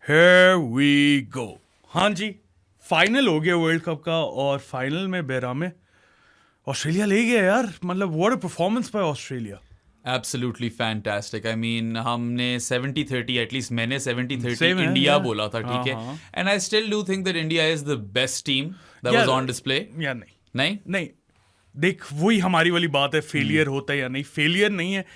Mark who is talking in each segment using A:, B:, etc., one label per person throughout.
A: Here we go. हाँ जी, final हो गया वर्ल्ड कप का और फाइनल में बेरा में ऑस्ट्रेलिया ले गया यार. मतलब what a performance by Australia.
B: Absolutely fantastic. I mean, हमने 70-30, at least मैंने 70-30
A: Same है,
B: इंडिया
A: yeah.
B: बोला था, ठीक है.
A: हाँ.
B: And I still do think that India is the best team that was on display.
A: या
B: नहीं?
A: नहीं, देख वही हमारी वाली बात है, फेलियर होता है या नहीं. फेलियर नहीं है,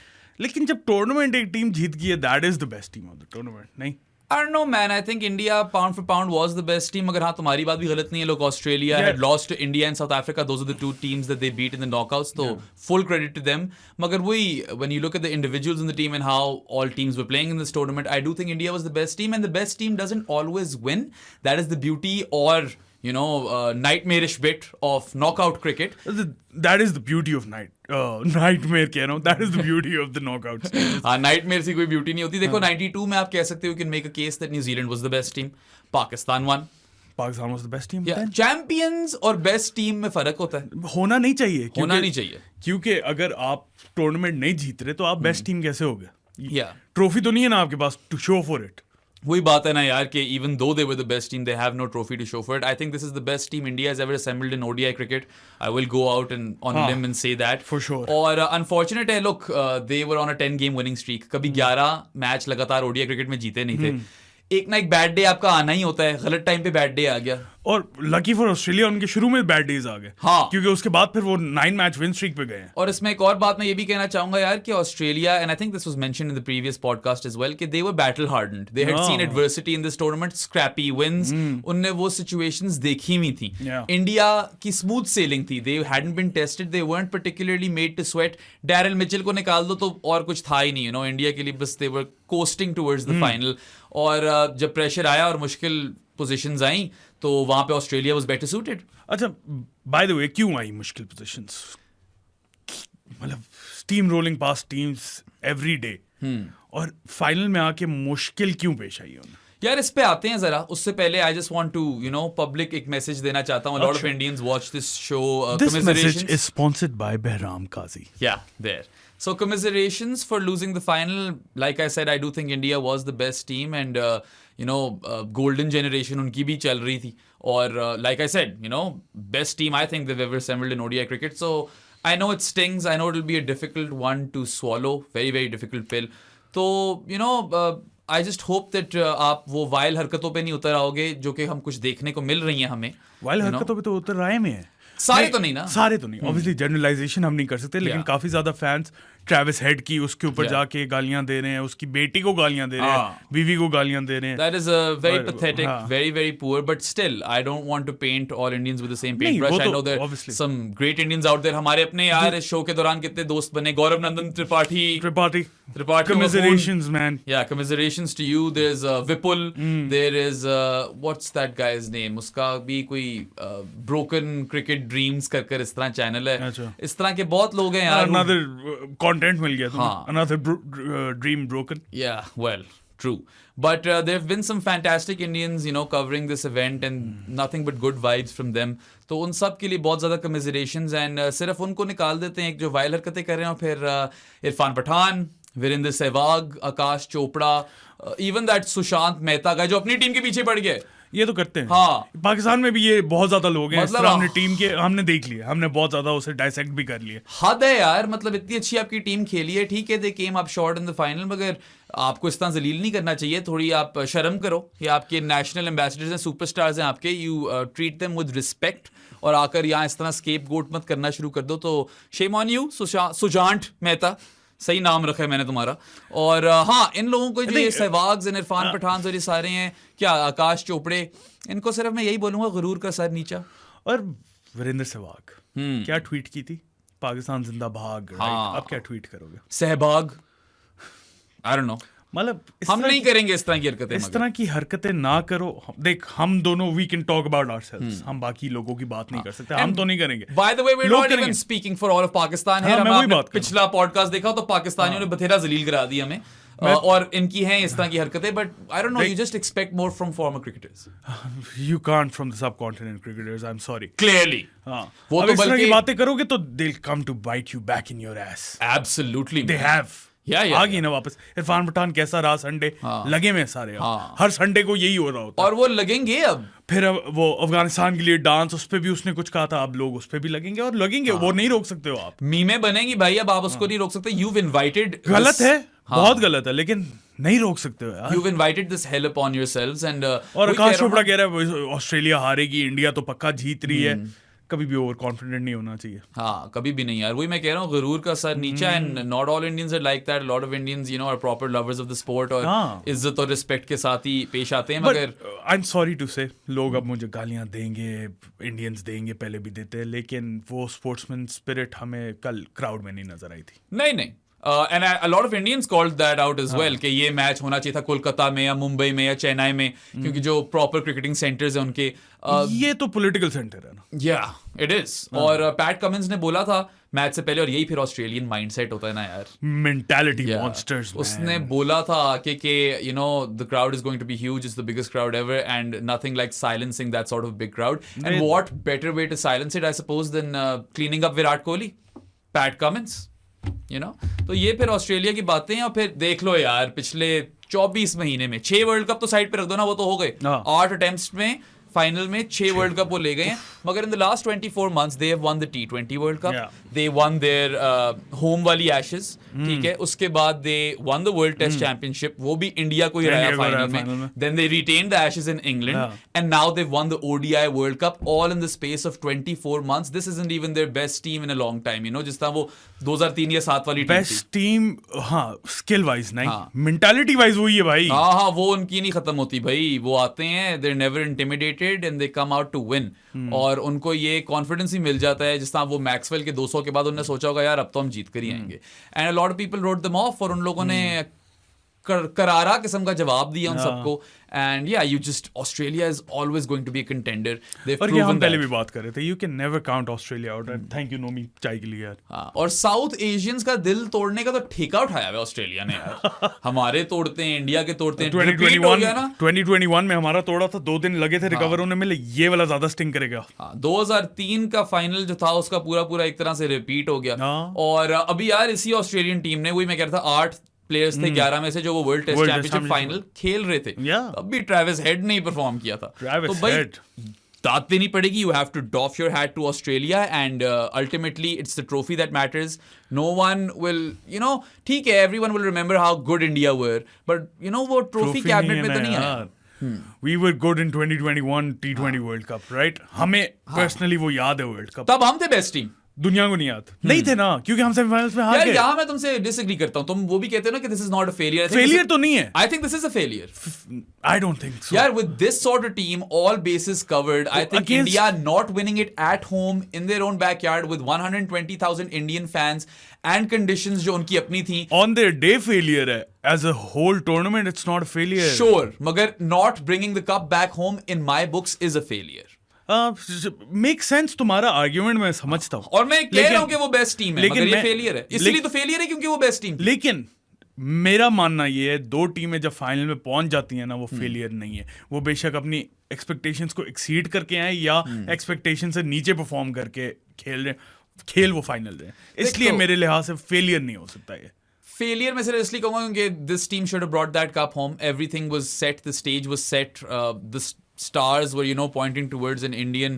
A: लेकिन जब टूर्नामेंट एक टीम जीत गई है, that is the best team of the tournament. नहीं,
B: I don't know, man. I think India, pound for pound, was the best team. मगर हाँ, तुम्हारी बात भी गलत नहीं है. Look, Australia had lost to India and South Africa. Those are the two teams that they beat in the knockouts. So, full credit to them. मगर वही, when you look at the individuals in the team and how all teams were playing in this tournament, I do think India was the best team. And the best team doesn't always win. That is the beauty or, nightmarish bit of knockout cricket.
A: that is the beauty of nightmare कह रहा हूँ. That is the beauty of the knockouts.
B: हाँ, nightmare से कोई beauty नहीं होती. देखो 92 में आप कह सकते हो कि make a case that New Zealand was the best team. Pakistan one.
A: Pakistan was the best team.
B: Champions और बेस्ट टीम में फर्क होता है.
A: होना नहीं चाहिए.
B: होना नहीं चाहिए.
A: क्योंकि अगर आप टूर्नामेंट नहीं जीत रहे तो आप बेस्ट टीम कैसे हो गए?
B: Yeah.
A: ट्रॉफी तो नहीं है ना आपके पास टू शो फॉर इट.
B: वही बात है ना यार कि even though they were the best team, they have no trophy to show for it. I think this is the best team India has ever assembled in ODI cricket. I will go out and on a limb and say that.
A: For sure.
B: और unfortunate है, look, they were on a 10-game winning streak. कभी 11 match लगातार ODI cricket में जीते नहीं थे. एक ना एक बैड डे आपका आना ही होता है. गलत टाइम पे बैड डे आ गया.
A: और लकी फॉर ऑस्ट्रेलिया उनके शुरू में बैड डेज आ गए.
B: हाँ.
A: क्योंकि उसके बाद फिर वो 9 मैच विन स्ट्रीक पे गए हैं.
B: और इसमें एक और बात मैं ये भी कहना चाहूंगा यार कि Australia, and I think this was mentioned in the previous podcast as well, कि they were battle hardened. They had seen adversity in this tournament, scrappy wins. उनने वो सिचुएशंस देखी हुई थी. इंडिया की स्मूथ सेलिंग थी. They hadn't been tested. They weren't particularly made to sweat. Daryl Mitchell को निकाल दो तो और कुछ था ही नहीं. इंडिया के लिए बस दे वर कोस्टिंग टुवर्ड्स द फाइनल. और जब प्रेशर आया और मुश्किल पोजीशंस आई तो वहां पे ऑस्ट्रेलिया वाज बेटर सूटेड.
A: अच्छा, बाय द वे क्यों आई मुश्किल पोजीशंस? मतलब स्टीम रोलिंग पास टीम्स एवरी डे और फाइनल में आके मुश्किल क्यों पेश आई उन्हें?
B: यार इस पे आते हैं जरा. उससे पहले I just want to public एक मैसेज देना चाहता हूँ. Lot of Indians watch this show.
A: This message is sponsored by Behram Qazi.
B: Yeah, there. So commiserations for losing the final. Like I said, I do think India was the best team, and golden generation उनकी भी चल रही थी. और like I said, best team I think they've ever assembled in ODI cricket. So I know it stings. I know it'll be a difficult one to swallow. Very very difficult pill. तो I just hope that आप वो while हरकतों पे नहीं उतर आओगे जो कि हम कुछ देखने को मिल रही हैं हमें.
A: वाइल हरकतों पे तो उतर आए में है.
B: सारे तो नहीं ना.
A: सारे तो नहीं. ऑब्वियसली जनरलाइजेशन हम नहीं कर सकते, लेकिन काफी ज्यादा फैंस ट्रेविस हेड की उसके ऊपर जाके गालियां दे रहे हैं, उसकी बेटी को गालियां दे रहे हैं, बीवी को गालियां दे रहे हैं.
B: That is a very pathetic, very very poor. But still, I don't want to paint all Indians with the same paintbrush. I know there are some great Indians out there. हमारे अपने यार इस शो के दौरान कितने दोस्त बने. गौरव नंदन Tripathi.
A: Commiserations, man.
B: Yeah, commiserations to you. There's Vipul. There is what's that guy's name? उसका भी कोई broken cricket dreams कर इस तरह चैनल है. इस तरह के बहुत लोग हैं यार.
A: Another content मिल गया तुम्हें. Another dream broken.
B: Yeah, well, true. But there have been some fantastic Indians, covering this event and nothing but good vibes from them. तो उन सब के लिए बहुत ज़्यादा commiserations, and सिर्फ उनको निकाल देते हैं एक जो वाइल हरकतें कर रहे हैं. फिर इरफान पठान, वीरेंद्र सहवाग, आकाश चोपड़ा, even that सुशांत मेहता का जो अपनी टीम के पीछे पड़ गए.
A: ये तो करते हैं.
B: हाँ.
A: पाकिस्तान में भी ये बहुत ज्यादा लोग हैं. मतलब हमने टीम के हमने देख लिए, हमने बहुत ज्यादा उसे डायसेक्ट भी कर लिए.
B: हद है यार. मतलब इतनी अच्छी आपकी टीम खेली है, ठीक है, they came up short in the final, मगर आपको इस तरह जलील नहीं करना चाहिए. थोड़ी आप शर्म करो. ये आपके नेशनल एम्बेसडर्स हैं, सुपरस्टार्स हैं आपके. You treat them with respect. और आकर यहाँ इस तरह स्केप गोट मत करना शुरू कर दो. तो शेम ऑन यू सुजांत मेहता. सही नाम रखा है मैंने तुम्हारा. और हाँ, इन लोगों को जो ये सहवाग, इरफान पठान और ये सारे हैं, क्या आकाश चोपड़े, इनको सिर्फ मैं यही बोलूंगा, गुरूर का सर नीचा.
A: और वीरेंद्र सहवाग क्या ट्वीट की थी? पाकिस्तान जिंदाबाद. अब क्या ट्वीट करोगे?
B: सहबाग. I don't know.
A: मतलब
B: हम नहीं करेंगे इस तरह की हरकतें.
A: इस तरह की हरकतें ना करो. देख, हम दोनों we can talk about ourselves. हम बाकी लोगों की बात नहीं कर सकते. हम तो नहीं करेंगे.
B: By the way, we are not even speaking for all of Pakistan है. हमने पिछला पॉडकास्ट देखा तो पाकिस्तानियों ने बथेरा जलील करा दिया हमें. और इनकी हैं इस तरह की हरकतें. But I don't know, you just expect more from former cricketers.
A: You can't from the subcontinent cricketers. I am sorry.
B: Clearly.
A: वो तो इस तरह की बातें करोगे तो they will come to bite you back in your ass.
B: Absolutely.
A: They have. आ गई ना वापस। इरफान पठान कैसा रहा संडे, लगे में सारे अब। हर संडे को यही हो रहा होता
B: और वो लगेंगे अब।
A: फिर अब वो अफगानिस्तान के लिए डांस, उस पे भी उसने कुछ कहा था, अब लोग उस पे भी लगेंगे और लगेंगे। वो नहीं रोक सकते हो आप।
B: मीमें बनेंगी भाई, अब आप उसको नहीं रोक सकते। You've invited
A: गलत है, बहुत गलत है, लेकिन नहीं रोक सकते हो यार।
B: You've invited this hell upon yourselves and
A: और आकाश चोपड़ा कह रहा है ऑस्ट्रेलिया हारेगी, इंडिया तो पक्का जीत रही है। कभी भी ओवर कॉन्फिडेंट नहीं होना चाहिए।
B: हाँ, कभी भी नहीं यार, वही मैं कह रहा हूँ, गुरूर का सर नीचा। And not all Indians are like that. Lot of Indians you know are proper lovers of the sport और इज्जत और रिस्पेक्ट के साथ ही पेश आते हैं। मगर
A: आई एम सॉरी टू से, लोग अब मुझे गालियां देंगे, इंडियंस देंगे, पहले भी देते हैं, लेकिन वो स्पोर्ट्समैन स्पिरिट हमें कल क्राउड में नहीं नजर आई थी।
B: नहीं and a lot of Indians called that out as well कि ये मैच होना चाहिए था कोलकाता में या मुंबई में या चेन्नई में, क्योंकि जो प्रॉपर क्रिकेटिंग सेंटर्स हैं उनके
A: ये तो पॉलिटिकल सेंटर है ना।
B: Yeah, it is. और पैट कमिंस ने बोला था मैच से पहले, और यही फिर ऑस्ट्रेलियन माइंडसेट होता है ना यार,
A: मेंटालिटी मॉन्स्टर्स।
B: उसने बोला था कि you know the crowd is going to be huge, it's the biggest crowd ever and nothing like silencing that sort of big crowd. And what better way to silence it I suppose than cleaning up Virat Kohli, Pat Cummins, you know. तो ये फिर Australia की बातें हैं। और फिर देख लो यार, पिछले 24 महीने में 6 वर्ल्ड कप तो साइड पे रख दो ना, वो तो हो गए। 8 अटेम्प्ट्स में फाइनल में 6 वर्ल्ड कप वो ले गए हैं। मगर in the last 24 months they have won the T20 world cup, they won their home वाली एशेज, ठीक है। उसके बाद they won the world test championship, वो भी इंडिया को ही रहा फाइनल में। Then they retain the Ashes in England and now they won the ODI world cup, all in the space of 24 months। This isn't even their best team in a long time, you know, जिस तरह वो 2003 या 7 वाली
A: best team. हाँ, skill wise नहीं, mentality wise वही है भाई।
B: हाँ, वो उनकी नहीं खत्म होती भाई। वो आते हैं, they are never intimidated and they come out to win. और उनको ये कॉन्फिडेंस ही मिल जाता है, जिस तरह वो मैक्सवेल के 200 के बाद उन्होंने सोचा होगा यार अब तो हम जीत कर ही आएंगे। And a lot of people wrote them off, और उन लोगों ने करारा किस्म का जवाब दिया उन सबको। एंड या you just, Australia is always going to be a contender.
A: और ये हम पहले भी बात कर रहे थे, you can never count Australia out. And thank you Nomi चाय के लिए यार।
B: हाँ, और साउथ एशियंस का दिल तोड़ने का तो ठेका उठाया हुआ ऑस्ट्रेलिया ने यार। हमारे तोड़ते हैं, इंडिया के तोड़ते हैं।
A: 2021 में हमारा तोड़ा था, 2 दिन लगे थे रिकवर होने में, ये वाला ज्यादा स्टिंग करेगा।
B: 2003 का फाइनल जो था उसका पूरा एक तरह से रिपीट हो गया। और अभी यार इसी ऑस्ट्रेलियन टीम ने, वही मैं कह रहा था, 8 प्लेयर्स थे 11 में से जो वो वर्ल्ड टेस्ट चैंपियनशिप फाइनल खेल रहे थे। तब भी ट्रेविस हेड ने परफॉर्म किया था। तो भाई दाद देनी पड़ेगी। You have to doff your hat to Australia and ultimately it's the trophy that matters. No one will, you know, ठीक है, everyone will remember how good India were, but you know वो ट्रॉफी कैबिनेट में तो नहीं है।
A: We were good in 2021 T20 world cup, right? हमें personally वो याद है वर्ल्ड कप।
B: तब हम थे बेस्ट टीम,
A: दुनिया को नहीं याद नहीं थे ना, क्योंकि हम सेमीफाइनल्स में हार गए।
B: यहाँ मैं तुमसे डिसएग्री करता हूँ। तुम वो भी कहते हो ना कि this is not a failure.
A: Failure तो नहीं है।
B: I think this is a failure.
A: I don't think so
B: यार, with this sort of team, all bases covered, I think India not winning it at home in their own backyard with 120,000 Indian fans and conditions जो उनकी अपनी थी,
A: on their day failure है। as a whole tournament it's not a failure,
B: sure, मगर not bringing the cup back home in my books is a failure.
A: Make sense तुम्हारा argument, मैं समझता हूँ,
B: और मैं कह रहा हूँ कि वो बेस्ट टीम है, मगर ये फेलियर है। इसलिए तो फेलियर है क्योंकि वो बेस्ट टीम।
A: लेकिन मेरा मानना ये है, 2 टीमें जब फाइनल में पहुंच जाती हैं ना, वो फेलियर नहीं है। वो बेशक अपनी एक्सपेक्टेशंस को एक्सीड करके आए या एक्सपेक्टेशन से नीचे परफॉर्म करके खेल वो फाइनल रहे, इसलिए मेरे लिहाज से फेलियर नहीं हो सकता ये।
B: फेलियर मैं सिर्फ इसलिए कहूंगा क्योंकि this team should have brought that cup home. Everything was set, the stage was set, the stars were, you know, pointing towards an Indian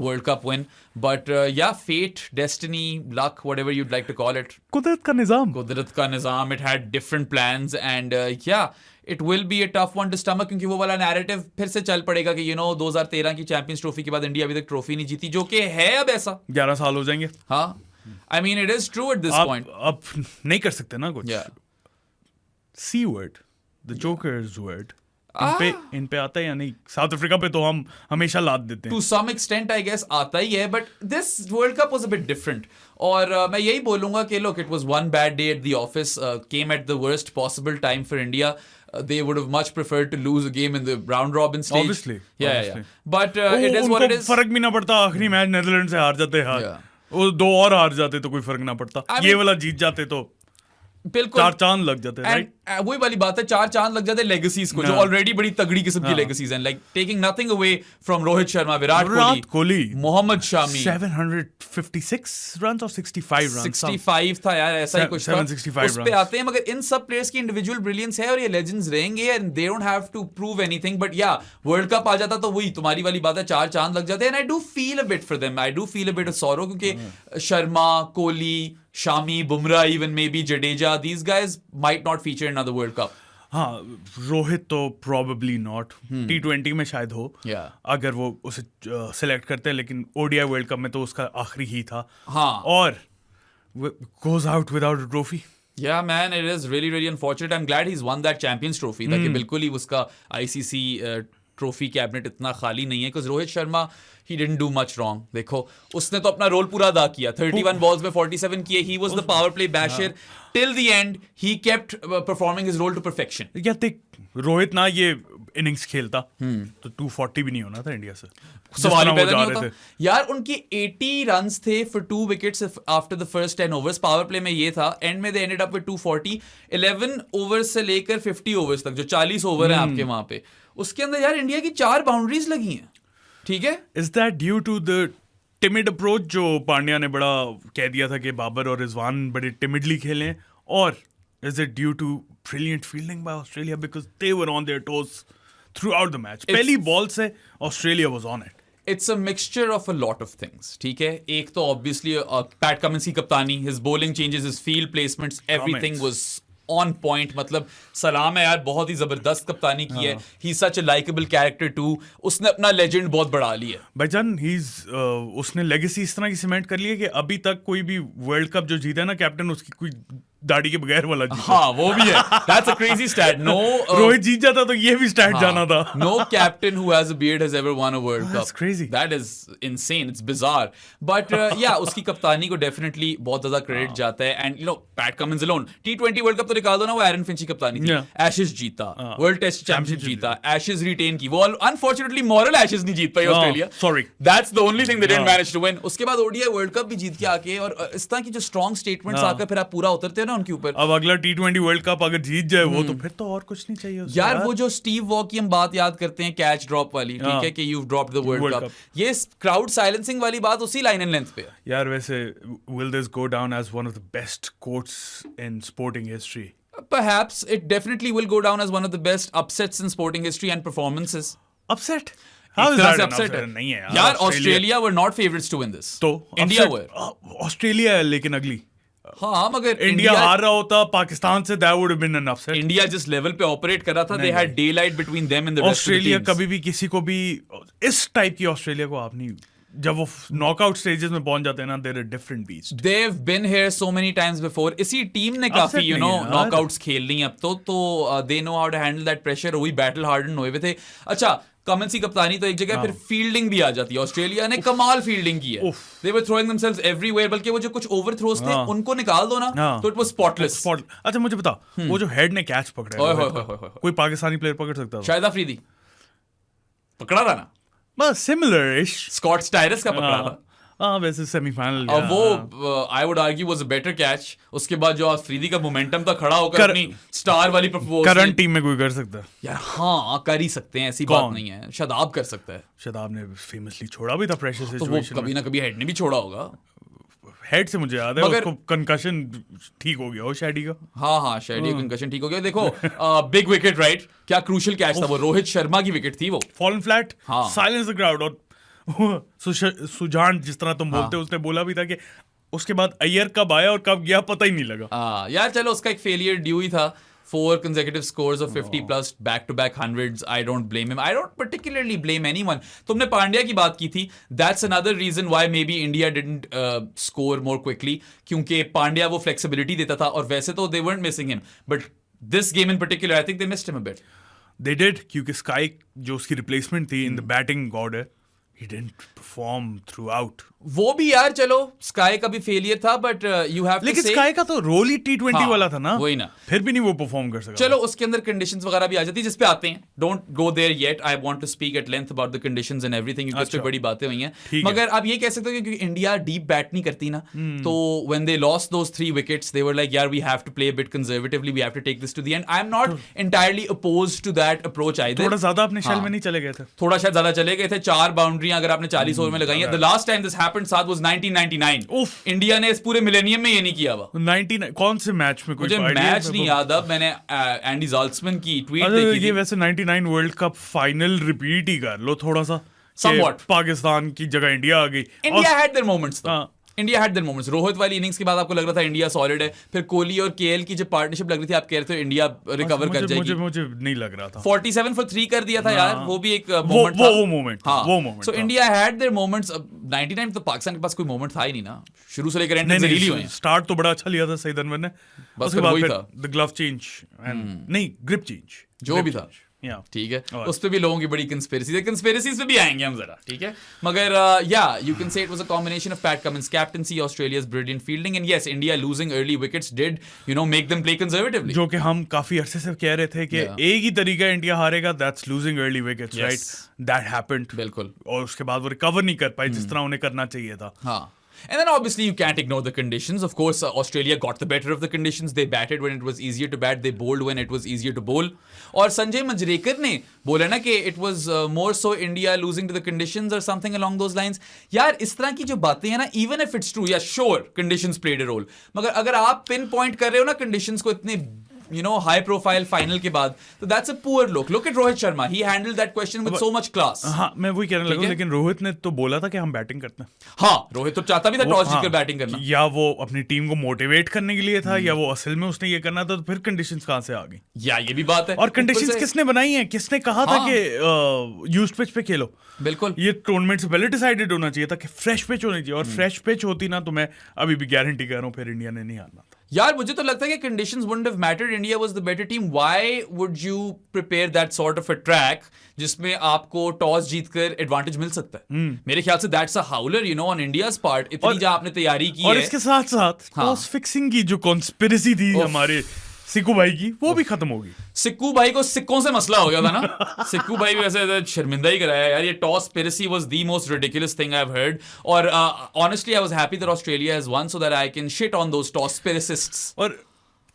B: World Cup win. But yeah, fate, destiny, luck, whatever you'd like to call it.
A: कुदरत का निज़ाम।
B: कुदरत का निज़ाम, it had different plans and yeah, it will be a tough one to stomach, क्योंकि वो वाला narrative फिर से चल पड़ेगा कि, you know, 2013 की चैंपियंस ट्रॉफी के बाद इंडिया अभी तक ट्रॉफी नहीं जीती, जो कि है अब ऐसा। 11
A: साल हो जाएंगे।
B: हाँ, I mean, it is true at this point.
A: अब नहीं कर सकते ना कुछ।
B: Yeah.
A: C word, the Joker's word. इन पे आता है या नहीं? साउथ अफ्रीका पे तो हम हमेशा लाद देते हैं।
B: To some extent I guess आता ही है, but this world cup was a bit different. और मैं यही बोलूंगा कि look, it was one bad day at the office, came at the worst possible time for India. They would have much preferred to lose a game in the round robin stage.
A: Obviously.
B: Yeah. But it is what it is.
A: फर्क भी ना पड़ता, आखिरी match Netherlands से हार जाते हैं, वो 2 और हार जाते तो कोई फर्क ना पड़ता, ये वाला जीत जाते तो
B: बिल्कुल।
A: 4 चांद लग जाते हैं, राइट?
B: वही वाली बात है, 4 चांद लग जाते हैं लेगेसीज को, जो ऑलरेडी बड़ी तगड़ी किस्म की लेगेसीज हैं, like taking nothing away from Rohit Sharma, Virat Kohli, Mohammed Shami.
A: 756 run और 65 रन,
B: 65 था यार, ऐसा ही कुछ था।
A: 765
B: उस पे आते हैं, मगर इन सब प्लेयर्स की इंडिविजुअल ब्रिलियंस है और ये लेजेंड्स रहेंगे and they don't have to prove anything. But yeah world cup आ जाता तो वही तुम्हारी वाली बात है, 4 चांद लग जाते हैं। And I do feel a bit for them, I do feel a bit of sorrow, क्योंकि Sharma, Kohli, Shami, Bumrah, even maybe Jadeja, these guys might not feature in another World Cup.
A: हाँ, रोहित तो probably not, T20 में शायद हो, अगर वो उसे सिलेक्ट करते हैं, लेकिन ओडीआई वर्ल्ड कप में तो उसका आखिरी ही था।
B: हाँ,
A: और goes out without a trophy.
B: Yeah, man, it is really, really unfortunate. I'm glad he's won that Champions Trophy, ताकि बिल्कुल ही उसका ICC ट्रॉफी कैबिनेट इतना खाली नहीं है, because Rohit Sharma he didn't do much wrong. देखो, उसने तो अपना रोल पूरा अदा किया, 31 balls में 47 किए, he was the power play basher till the end. He kept performing his role to perfection.
A: क्या देख, रोहित ना ये इनिंग्स खेलता तो 240 भी नहीं होना था इंडिया से,
B: सवाल ही पैदा नहीं होता यार। उनकी 80 रन्स थे for 2 wickets after the first 10 overs. Power play में ये था, एंड में they ended up with 240. 11 overs से लेकर 50 ओवर्स तक, जो 40 ओवर है आपके वहां पे, उसके अंदर यार इंडिया की 4 बाउंड्रीज लगी हैं, ठीक है?
A: Is that due to the timid approach जो पांड्या ने बड़ा कह दिया था कि बाबर और रिजवान बड़े timidly खेलें, और is it due to brilliant fielding by Australia because they were on their toes throughout the match? पहली बॉल से Australia was on it.
B: It's a mixture of a lot of things, ठीक है? एक तो obviously PAT Cummins की कप्तानी, his bowling changes, his field placements, everything was on point. मतलब सलाम है यार, बहुत ही जबरदस्त कप्तानी की है। ही सच अ लाइकेबल कैरेक्टर टू, उसने अपना लेजेंड बहुत बढ़ा लिया
A: भाईजान। उसने लेगेसी इस तरह की सीमेंट कर ली है कि अभी तक कोई भी वर्ल्ड कप जो जीता है ना कैप्टन, उसकी कोई दाढ़ी के बगैर वाला जीता।
B: हाँ, वो भी है। That's a crazy stat. No,
A: Rohit जीत जाता तो ये भी स्टैट जाना था।
B: No captain who has a beard has ever won a World Cup.
A: That's crazy.
B: That is insane. It's bizarre. But yeah, उसकी कप्तानी को definitely बहुत ज़्यादा क्रेडिट जाता है। And you know, Pat Cummins alone, T20 World Cup तो निकाल दो ना, वो एरन फिंच की कप्तानी थी। Ashes जीता, World Test Championship जीता, Ashes retain की। वो unfortunately moral Ashes नहीं जीत पाई Australia.
A: Sorry.
B: That's the only thing they didn't manage to win. उसके बाद ODI World Cup भी जीत के आके, और इस तरह की जो strong statements आकर फिर आप पूरा उतरते हो ना उनके ऊपर।
A: अब अगला T20 वर्ल्ड कप अगर जीत जाए वो, तो फिर तो और कुछ नहीं चाहिए उसको
B: यार। वो जो स्टीव वॉ की हम बात याद करते हैं, कैच ड्रॉप वाली, ठीक है, कि you dropped the world cup, ये क्राउड साइलेंसिंग वाली बात उसी लाइन एंड लेंथ पे है
A: यार। वैसे will this go down as one of the best quotes in sporting history?
B: Perhaps it definitely will go down as one of the best upsets in sporting history and performances.
A: Upset? How is that an upset? नहीं है
B: यार, Australia were not favorites to win this.
A: तो
B: India were.
A: Australia है लेकिन अगली।
B: हाँ, मगर
A: India हार रहा होता पाकिस्तान से, that would have been an upset.
B: India जिस लेवल पे ऑपरेट कर रहा था, they had daylight between them and the rest of the
A: Australia
B: teams.
A: कभी भी किसी को भी इस टाइप की ऑस्ट्रेलिया को आप नहीं, जब वो नॉकआउट स्टेजेस में पहुंच जाते हैं ना, they're a different beast.
B: They've been here so many times before. इसी टीम ने काफी you know नॉकआउट्स खेल ली अब तो they know how to handle that pressure. वही बैटल हार्डन हुए थे। अच्छा, कमिंस की कप्तानी तो एक जगह, फिर फील्डिंग भी आ जाती है। ऑस्ट्रेलिया ने कमाल फील्डिंग की है। They were throwing themselves everywhere. बल्कि वो जो कुछ ओवर थ्रोस थे उनको निकाल दो ना, तो it was spotless.
A: अच्छा मुझे बता, वो जो हेड ने कैच पकड़ा है, कोई पाकिस्तानी प्लेयर पकड़ सकता था?
B: शाहिद अफरीदी पकड़ा था ना,
A: बस सिमिलर-ish।
B: स्कॉट स्टायरस का पकड़ा था।
A: हाँ, वैसे सेमीफाइनल
B: अब वो I would argue was a better catch. उसके बाद जो अफरीदी का मोमेंटम था खड़ा होकर अपनी स्टार वाली
A: करंट टीम में कोई कर सकता है
B: यार? हाँ, कर ही सकते हैं, ऐसी बात नहीं है। शादाब कर सकता है।
A: शादाब ने फेमसली छोड़ा भी था प्रेशर सिचुएशन
B: में, कभी ना कभी हेड ने भी छोड़ा होगा।
A: हेड से मुझे याद है उसको कंकशन ठीक हो गया हो शैडी का।
B: हाँ, शैडी का कंकशन ठीक हो गया। देखो, बिग विकेट, राइट? क्या क्रूशियल कैच था वो, रोहित शर्मा की विकेट थी वो।
A: Fallen flat, silence the crowd. और सुजान जिस तरह तुम बोलते हो, उसने बोला भी था कि उसके बाद अय्यर कब आया और कब गया पता ही नहीं लगा।
B: यार चलो, उसका एक फेलियर ड्यू ही था। 4 consecutive scores of 50 plus back-to-back hundreds. I don't blame him. I don't particularly blame anyone. तुमने पांड्या की बात की थी. That's another reason why maybe India didn't score more quickly. क्योंकि पांड्या वो flexibility देता था, और वैसे तो they weren't missing him. But this game in particular, I think they missed him a bit.
A: They did, क्योंकि स्काई जो उसकी रिप्लेसमेंट थी in the batting order, he didn't perform throughout.
B: वो भी यार चलो स्काई का भी फेलियर था बट यू हैव टू
A: लेकिन
B: से
A: स्काई का तो रोल ही T20 वाला था ना,
B: वही ना,
A: फिर भी नहीं वो परफॉर्म कर सका.
B: चलो उसके अंदर कंडीशंस वगैरह भी आ जाती है जिस पे आते हैं. Don't go there yet, I want to speak at length about the conditions and everything, क्योंकि उस पे बड़ी बातें हुई हैं. मगर आप ये कह सकते हो क्योंकि इंडिया डीप बैट नहीं करती ना, तो when they lost those 3 wickets they were like यार we have to play a bit conservatively, we have to take this to the end. I am not entirely opposed to that approach either.
A: थोड़ा ज्यादा अपने shell में नहीं चले गए थे,
B: थोड़ा शायद ज्यादा चले गए थे. 4 बाउंड्रियां अगर आपने 40 ओवर में लगाई हैं. The last time this happened साथ वाज 1999. इंडिया ने इस पूरे मिलेनियम में ये नहीं किया हुआ.
A: 99 कौन से मैच में? कोई
B: मुझे मैच नहीं याद. अब मैंने एंडी ज़ाल्ट्समैन की ट्वीट देखी
A: ये वैसे 99 वर्ल्ड कप फाइनल रिपीट ही कर लो थोड़ा सा.
B: Somewhat.
A: पाकिस्तान की जगह इंडिया आ गई.
B: India had there moments. India had there moments. Rohit वाली इनिंग्स के बाद आपको लग रहा था इंडिया सॉलिड है. फिर कोहली और केएल की जो पार्टनरशिप लग रही थी, आप कह रहे थे इंडिया रिकवर कर जाएगी.
A: मुझे नहीं लग रहा था.
B: 47 for 3 कर दिया था यार. वो भी एक मोमेंट था.
A: वो moment.
B: So India had there moments. 99 तो पाकिस्तान के पास कोई मोमेंट था ही नहीं ना. शुरू से लेकर एंड तक जलीली हुई.
A: स्टार्ट तो बड़ा अच्छा लिया था सईद अनवर ने,
B: बस वही था.
A: द ग्लव चेंज एंड नहीं ग्रिप चेंज
B: जो भी था. ठीक है, उस पे भी लोगों की बड़ी कंस्पिरेसीज पे भी आएंगे हम जरा. ठीक है, मगर या you can say it was a combination of PAT Cummins captaincy, Australia's brilliant fielding and yes India losing early wickets did make them play conservatively.
A: जो कि हम काफी अरसे से कह रहे थे कि एक ही तरीका इंडिया हारेगा, that's losing early wickets, right? That happened.
B: बिल्कुल.
A: और उसके बाद वो रिकवर नहीं कर पाए जिस तरह उन्हें करना चाहिए था.
B: हाँ. And then obviously you can't ignore the conditions. Of course, Australia got the better of the conditions. They batted when it was easier to bat. They bowled when it was easier to bowl. और संजय मंजरेकर ने बोला ना कि it was more so India losing to the conditions or something along those lines. यार इस तरह की जो बातें हैं ना, even if it's true, yeah, sure, conditions played a role. मगर अगर आप पिन पॉइंट कर रहे हो ना conditions को इतने high profile final के बाद, तो that's a poor look. Look at Rohit Sharma. He handled that question with so much class.
A: हाँ, मैं वही कहने लगा, लेकिन रोहित ने तो बोला था कि हम बैटिंग करते हैं.
B: हाँ, रोहित तो चाहता भी था टॉस जीतकर बैटिंग करना.
A: या वो अपनी टीम को मोटिवेट करने के लिए था, या वो असल में उसने ये करना था, तो फिर कंडीशंस कहाँ से आ गई?
B: या ये भी बात है.
A: और कंडीशंस किसने बनाई है? किसने कहा था कि यूज्ड पिच पे खेलो?
B: बिल्कुल.
A: ये टूर्नामेंट से पहले डिसाइडेड होना चाहिए था कि फ्रेश पिच होनी चाहिए, और फ्रेश पिच होती ना तो मैं अभी भी गारंटी कर रहा हूँ फिर इंडिया ने नहीं हारना था.
B: यार मुझे तो लगता है कि conditions wouldn't have mattered. India was the better team. Why would you prepare that sort of a track जिसमें आपको टॉस जीतकर एडवांटेज मिल सकता है? मेरे ख्याल से that's a howler on India's part. इतनी जो आपने तैयारी की है.
A: और इसके साथ साथ टॉस फिक्सिंग की जो कॉन्स्पिरेसी थी हमारे सिक्कू भाई की, वो भी खत्म होगी.
B: सिक्कू भाई को सिक्कों से मसला हो गया था ना. सिक्कू भाई भी वैसे शर्मिंदा ही कराया यार. ये toss piracy was the most ridiculous thing I have heard. और honestly I was happy that Australia has won so that I can shit on those toss piracists. और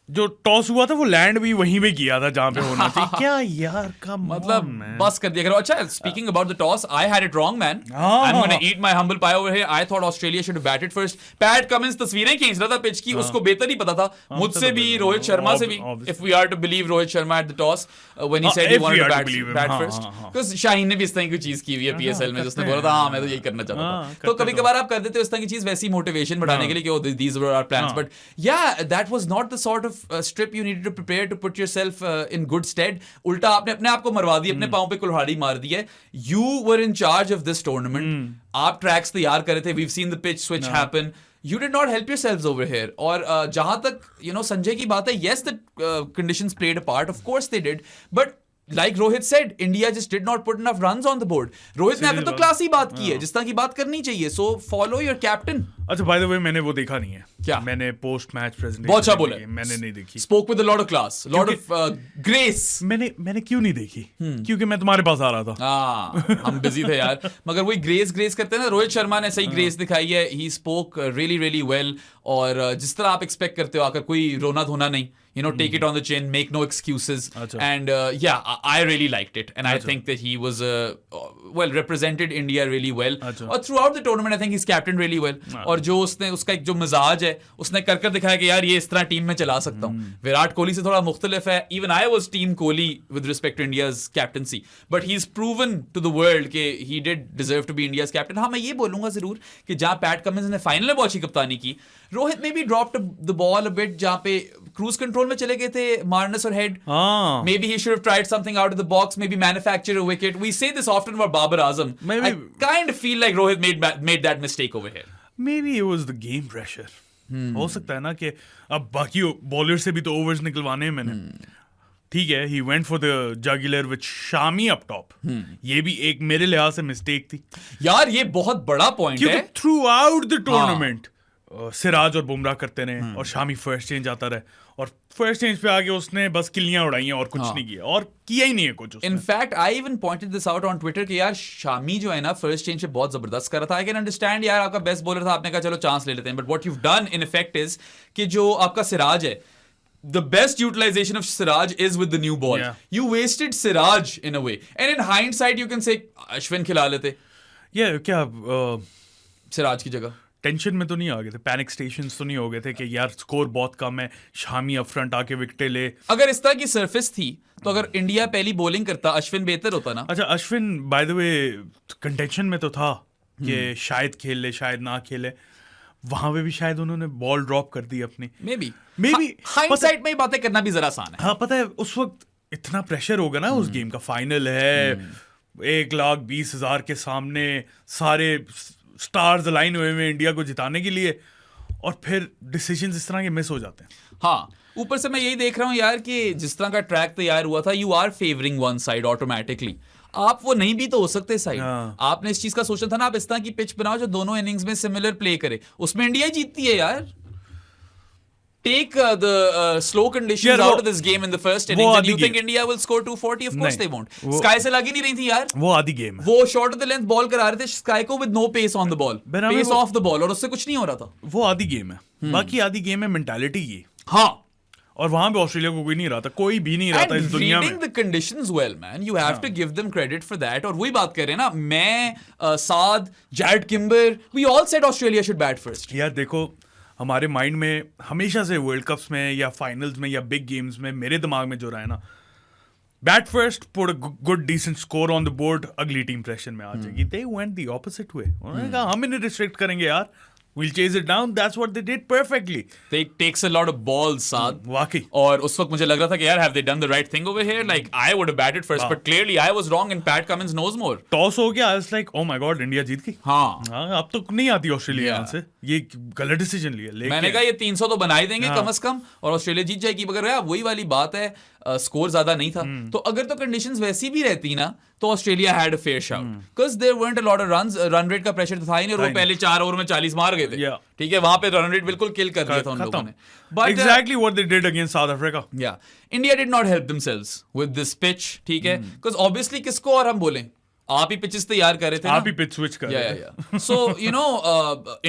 A: जो टॉस हुआ था वो लैंड भी वहीं पे किया था जहां पे होना चाहिए. क्या यार का
B: मतलब बस कर दिया करो. अच्छा, speaking about the toss, I had it wrong man. I am gonna eat my humble pi over here. I thought Australia should have batted first. PAT Cummins तस्वीरें खींच रहा था पिच की, उसको बेहतर ही पता था मुझसे भी, रोहित शर्मा से भी, if we are to believe Rohit Sharma at the toss when he said he wanted to bat first. Because Shaheen ने भी इस तरह की चीज की हुई है पीएसएल में, जिसने बोला था हां मैं तो यही करना चाहता था. तो कभी-कभार आप कर देते हो इस तरह की चीज, वैसी मोटिवेशन बढ़ाने के लिए कि दीस वर आवर प्लान्स. बट या that was not the sort of strip you needed to prepare to put yourself in good stead. उल्टा आपने अपने आप को मरवा दिया, अपने पांव पे कुल्हाड़ी मार दी है. You were in charge of this tournament. आप ट्रैक्स तैयार कर रहे थे. We've seen the pitch switch happen. You did not help yourselves over here. और जहां तक संजय की बात है, yes the conditions played a part, of course they did, but like Rohit said, India just did not put enough runs on the board. Rohit ने आकर तो classy बात की है जिस तरह की बात करनी चाहिए. So follow your captain.
A: अच्छा, by the way, मैंने वो देखा नहीं है.
B: क्या?
A: मैंने पोस्ट मैच प्रेजेंटेशन
B: बहुत अच्छा बोला.
A: मैंने नहीं देखी.
B: Spoke with a lot of class, lot of grace.
A: मैंने क्यों नहीं देखी? क्योंकि मैं तुम्हारे पास आ रहा था.
B: हम बिजी थे यार. मगर वही ग्रेस करते हैं ना. रोहित शर्मा ने सही ग्रेस दिखाई है. He spoke really well. और जिस तरह आप एक्सपेक्ट करते हो, आकर कोई रोना धोना नहीं. Take it on the chin, make no excuses. Achha. And I really liked it. And I think that he was, represented India really well. Achha. और throughout the tournament, I think he's captained really well. और जो उसका एक जो मिजाज है, उसने कर दिखाया कि यार ये इस तरह टीम में चला सकता हूँ. विराट कोहली से थोड़ा मुख्तलिफ है. Even I was team Kohli with respect to India's captaincy. But he's proven to the world कि he did deserve to be India's captain. हाँ, मैं ये बोलूँगा जरूर कि जहाँ पैट कमिंस ने फाइनल में बहुत अच्छी कप्तानी की, रोहित में भी dropped the ball a bit. जहाँ पे क्रूज कंट्रोल में चले गए थे, मार्नस और head. Maybe he should have tried something out of the box, maybe manufacture a wicket. We say this often about Babar Azam. I kind of feel like Rohit made that mistake over here.
A: Maybe it was the game pressure. हो सकता है ना कि अब बाकी bowler से भी तो ओवर्स निकलवाने हैं मैंने. ठीक है, he went for the jugular with Shami up top. ये भी एक मेरे लिहाज से मिस्टेक थी,
B: यार ये बहुत बड़ा पॉइंट
A: क्योंकि
B: है।
A: Through out the tournament Siraj और बुमराह करते रहे और शामी फर्स्ट चेंज आता रहे, और फर्स्ट चेंज पे आके उसने बस किलियां उड़ाई हैं और कुछ नहीं किया, और किया ही नहीं है कुछ उसने।
B: In fact I even pointed this out on Twitter कि यार शामी जो है ना फर्स्ट चेंज पे बहुत जबरदस्त कर रहा था। आई कैन अंडरस्टैंड यार, आपका बेस्ट बॉलर था, आपने कहा चलो चांस ले लेते हैं, but what you done in effect is कि जो आपका सिराज है, the best utilization of Siraj is with the new ball.
A: Yeah.
B: You wasted Siraj in a way. And in hindsight, you can say, Ashwin खिला लेते
A: ये क्या
B: सिराज की जगह।
A: टेंशन में तो नहीं आ गए थे, पैनिक स्टेशंस तो नहीं हो गए थे कि यार स्कोर बहुत कम है, शामी अप फ्रंट आके विकेट ले।
B: अगर इस तरह की सरफेस थी तो अगर इंडिया पहली बॉलिंग करता, अश्विन बेहतर होता ना।
A: अच्छा, Ashwin bye the way contention में तो था कि शायद खेल ले शायद ना खेले, वहां पे भी शायद उन्होंने बॉल ड्रॉप कर दी अपनी।
B: मे बी
A: हाइंडसाइट
B: में ही बातें करना भी जरा आसान है।
A: हाँ पता है, उस वक्त इतना प्रेशर होगा ना, उस गेम का फाइनल है, 1,20,000 के सामने सारे स्टार्स अलाइन हुए हुए इंडिया को जिताने के लिए, और फिर डिसीजंस इस तरह के मिस हो जाते हैं।
B: हाँ, ऊपर से मैं यही देख रहा हूँ यार कि जिस तरह का ट्रैक तैयार हुआ था, you are favouring one side automatically. आप वो नहीं भी तो हो सकते साइड। आपने इस चीज का सोचा था ना, आप इस तरह की पिच बनाओ जो दोनों इनिंग्स में सिमिलर प्ले करे, उसमें इंडिया ही जीतती है यार। Take the slow conditions out of this game in the first innings, and you think India will score 240? Of course they won't. Sky से लगी नहीं रही थी यार।
A: वो आधी गेम है।
B: वो short of the length ball करा रहे थे Sky को with no pace on the ball, pace off the ball, और उससे कुछ नहीं हो रहा था।
A: वो आधी गेम है, बाकी आधी गेम है मेंटालिटी की।
B: हाँ,
A: और वहां पे ऑस्ट्रेलिया को कोई नहीं रहा था, कोई भी नहीं रहा था इस दुनिया में।
B: reading the conditions well, man, you have to give them credit for that. और वही बात कर रहे हैं ना, मैं Saad, Jarrod Kimber, we all said Australia should bat first.
A: यार देखो, हमारे माइंड में हमेशा से वर्ल्ड कप्स में या फाइनल्स में या बिग गेम्स में मेरे दिमाग में जो रहा है ना, bat first, put a good decent score on the board, अगली टीम प्रेशर में आ जाएगी। They went the opposite way. उन्होंने कहा हम इन्हें रिस्ट्रिक्ट करेंगे यार, we'll chase it down. That's what they did perfectly.
B: It takes a lot of balls, Saad.
A: वाकई।
B: और उस वक्त मुझे लग रहा था कि यार have they done the right thing over here? Like I would have batted first, but clearly I was wrong and Pat Cummins knows more.
A: टॉस हो गया, I was like, oh my god, India जीत गई।
B: हाँ,
A: अब तो नहीं आती ऑस्ट्रेलिया यहाँ से, ये गलत डिसीजन लिया।
B: मैंने कहा ये 300 तो बना ही देंगे कम से कम, और ऑस्ट्रेलिया जीत जाएगी। मगर यार वही वाली बात है, स्कोर ज्यादा नहीं था, तो अगर तो कंडीशंस वैसी भी रहती ना, तो Australia had a fair shout, because there weren't a lot of runs, run rate का प्रेशर था ही नहीं, और वो पहले 4 ओवर में 40 मार गए थे। ठीक है, वहां पे रन रेट बिल्कुल किल कर दिया था उन लोगों ने।
A: But exactly what they did against South Africa.
B: Yeah, India did not help themselves with this pitch, ठीक है, because obviously किसको और हम बोलें, आप ही पिचेस तैयार कर रहे थे,
A: आप ही पिच स्विच कर रहे
B: थे। So you know,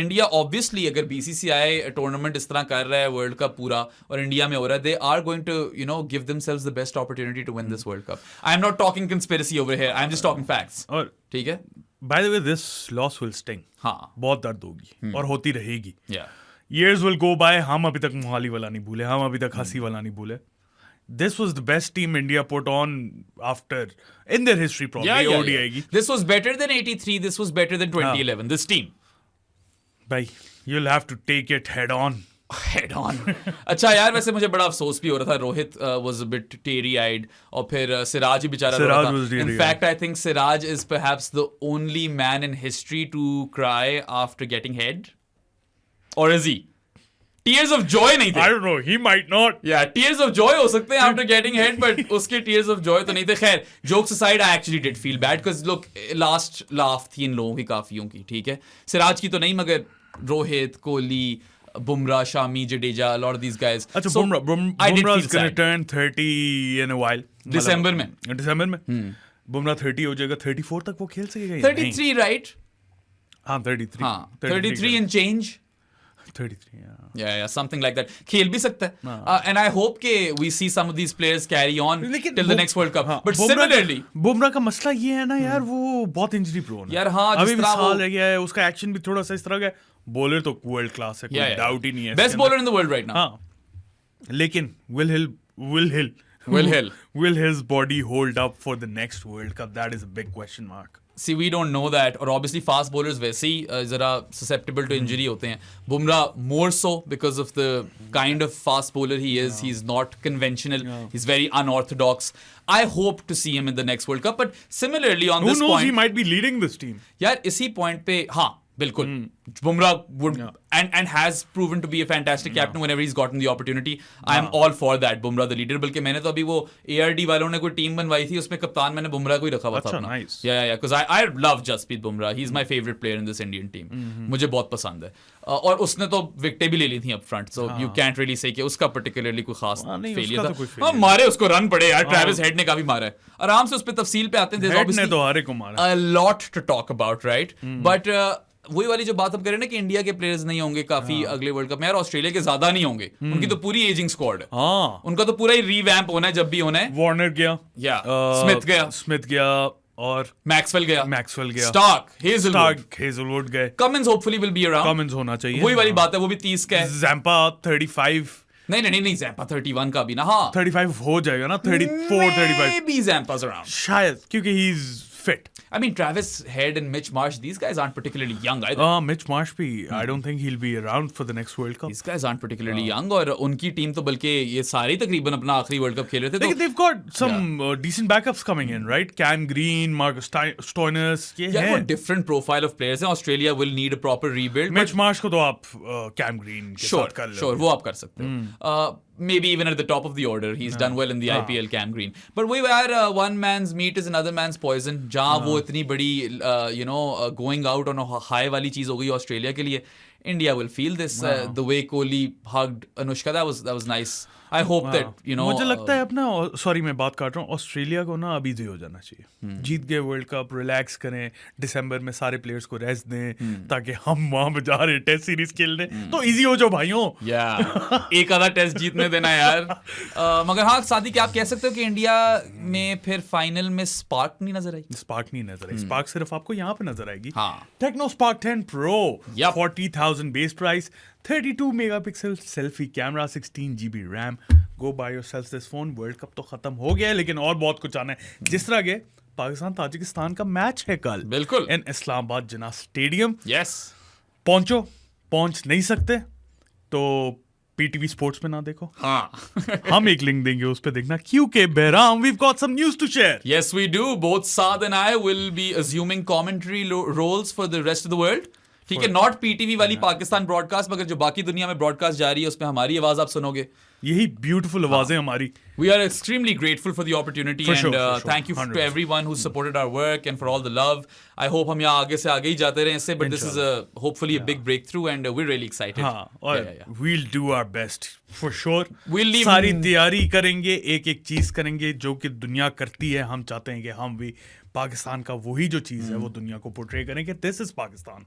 B: India obviously अगर BCCI टूर्नामेंट इस तरह कर रहा है वर्ल्ड कप पूरा, और इंडिया में हो रहा है, they are going to you know give themselves the best opportunity to win this World Cup. I am not talking conspiracy over here. I am just talking facts.
A: और
B: ठीक है,
A: by the way, this loss will sting.
B: हाँ,
A: बहुत दर्द होगी और होती रहेगी।
B: yeah.
A: Years will go by, हम अभी तक मोहाली वाला नहीं भूले, हम अभी तक हंसी वाला नहीं भूले। This was the best team India put on after in their history probably ODI.
B: This was better than 83. This was better than 2011. This team.
A: भाई, you'll have to take it head on.
B: Head on. अच्छा यार, वैसे मुझे बड़ा अफसोस भी हो रहा था, Rohit was a bit teary-eyed, और फिर सिराज ही बेचारा रो रहा था। In fact, I think Siraj is perhaps the only man in history to cry after getting head. Or is he? Tears of joy नहीं थे।
A: I don't know, he might not.
B: Yeah, tears of joy हो सकते हैं after getting head, but उसके tears of joy तो नहीं थे। खैर, jokes aside, I actually did feel bad because look, last laugh थी इन लोगों की, काफियों की, ठीक है, सिराज की तो नहीं, मगर Rohit, Kohli, Bumrah, Shami, Jadeja, a lot of these guys.
A: अच्छा,
B: so,
A: Bumrah is going to turn 30 in a while.
B: दिसंबर में।
A: दिसंबर में बुमराह 30 हो जाएगा, 34 तक वो खेल सकेगा।
B: 33 right?
A: हाँ, 33।
B: हाँ, 33 and change.
A: 33,
B: yeah, something like that. खेल भी सकता है, and I hope कि we see some of these players carry on till the next World Cup. But similarly,
A: Bumrah का मसला ये है ना यार, वो बहुत इंजरी प्रोन है
B: यार। हाँ,
A: अभी भी साल रह गया है, उसका एक्शन भी थोड़ा सा इस तरह का है। बॉलर तो वर्ल्ड क्लास है, कोई डाउट ही नहीं है,
B: best bowler in the world right now.
A: हाँ, लेकिन will his body hold up for the next World Cup? That is a big question mark.
B: See, we don't know that, और obviously fast bowlers वैसे ही जरा susceptible to injury होते हैं। Bumrah more so because of the kind of fast bowler he is. He's not conventional. He's very unorthodox. I hope to see him in the next World Cup. But similarly on this point,
A: he might be leading this team.
B: यार इसी point पे, हाँ, बिल्कुल Bumrah would and has proven to be a fantastic captain whenever he's gotten the opportunity. I am all for that, Bumrah the leader. बल्कि मैंने तो अभी वो ARD वालों ने कोई टीम बनवाई थी, उसमें कप्तान मैंने बुमराह को ही रखा हुआ था अपना.
A: nice.
B: Yeah, because I love Jasprit Bumrah. He's my favorite player in this Indian team. मुझे बहुत पसंद है. और उसने तो विकेटें भी ले ली थी up front, so you can't really say कि उसका particularly कोई खास फेलियर था. हाँ, मारे उसको रन पड़े यार. ट्रेविस हेड ने काफी मारा है. आराम से उस पे तफसील पे आते हैं. There's obviously a lot to talk about, right? But वही वाली जो बात हम करें ना कि इंडिया के प्लेयर्स नहीं होंगे काफी अगले वर्ल्ड कप में, यार ऑस्ट्रेलिया के ज्यादा नहीं होंगे. उनकी तो पूरी एजिंग स्क्वाड है. उनका तो पूरा ही रीवैम्प होना है जब भी होना है.
A: वार्नर गया, स्मिथ गया और
B: मैक्सवेल गया,
A: स्टार्क,
B: हेजलवुड
A: गए.
B: Cummins hopefully will be around.
A: Cummins होना चाहिए.
B: वही वाली बात है, वो भी 30 का है.
A: जैम्पा 35.
B: नहीं जैम्पा 31 का भी ना. हाँ
A: 35 हो जाएगा ना. 34-35
B: maybe Zampa's around
A: शायद, क्योंकि he is fit.
B: I mean, Travis Head and Mitch Marsh, these guys aren't particularly young either.
A: Mitch Marsh भी, I don't think he'll be around for the next World Cup.
B: These guys aren't particularly young, और उनकी team तो बल्कि ये सारे तकरीबन अपना आखिरी वर्ल्ड कप खेल रहे थे.
A: Like they've got some decent backups coming in, right? Cam Green, Marcus Stoinis,
B: वो different profile of players हैं. Australia will need a proper rebuild.
A: Mitch Marsh को तो आप Cam Green के साथ कर लो.
B: Sure, वो आप कर सकते हो. Maybe even at the top of the order. He's done well in the IPL, Cam Green. But we were one man's meat is another man's poison. जहाँ वो इतनी बड़ी going out on a high वाली चीज हो गई Australia के लिए. India will feel this. The way Kohli hugged Anushka, that was nice. I hope that
A: मुझे लगता है अपना, सॉरी मैं बात काट रहा हूँ, ऑस्ट्रेलिया को ना अभी ही हो जाना चाहिए. जीत गए वर्ल्ड कप, रिलैक्स करें, दिसंबर में सारे प्लेयर्स को रेस्ट दें ताकि हम वहां पे जा रहे टेस्ट सीरीज खेलने तो इजी हो जाओ भाइयों.
B: एक आधा टेस्ट जीतने देना यार. मगर हाँ सादी, क्या आप कह सकते हो कि इंडिया में फिर फाइनल में स्पार्क नहीं नजर आई?
A: स्पार्क सिर्फ आपको यहाँ पे नजर आएगी. Tecno Spark 10 Pro, 40,000 base price, 32 megapixel selfie camera, 16 GB RAM. Go by yourself this phone. World cup तो खत्म हो गया है, लेकिन और बहुत कुछ आना है. जिस तरह के पाकिस्तान ताजिकिस्तान का मैच है कल,
B: बिल्कुल,
A: इन इस्लामाबाद जिन्ना स्टेडियम. पहुंच नहीं सकते तो पीटीवी स्पोर्ट्स में ना देखो. हम एक लिंक देंगे, उस पे देखना, क्योंकि Bahram we've got some news to share.
B: Yes we do. Both Saad and I will be assuming commentary roles for the rest of the world. ठीक है, नॉट पीटीवी वाली पाकिस्तान ब्रॉडकास्ट, मगर जो बाकी दुनिया में ब्रॉडकास्ट जा रही है उसमें हमारी आवाज आप सुनोगे.
A: यही ब्यूटीफुल आवाजें हमारी.
B: We are extremely grateful for the opportunity and thank you to everyone who supported our work and for all the love. I hope हम यहाँ आगे से आगे ही जाते रहें इससे, but this is hopefully a big breakthrough and we're really excited.
A: We'll do our best for sure. सारी तैयारी करेंगे, एक चीज करेंगे जो कि दुनिया करती है. हम चाहते हैं कि हम भी पाकिस्तान का वही जो चीज है वो दुनिया को पोर्ट्रे करें कि दिस इज पाकिस्तान.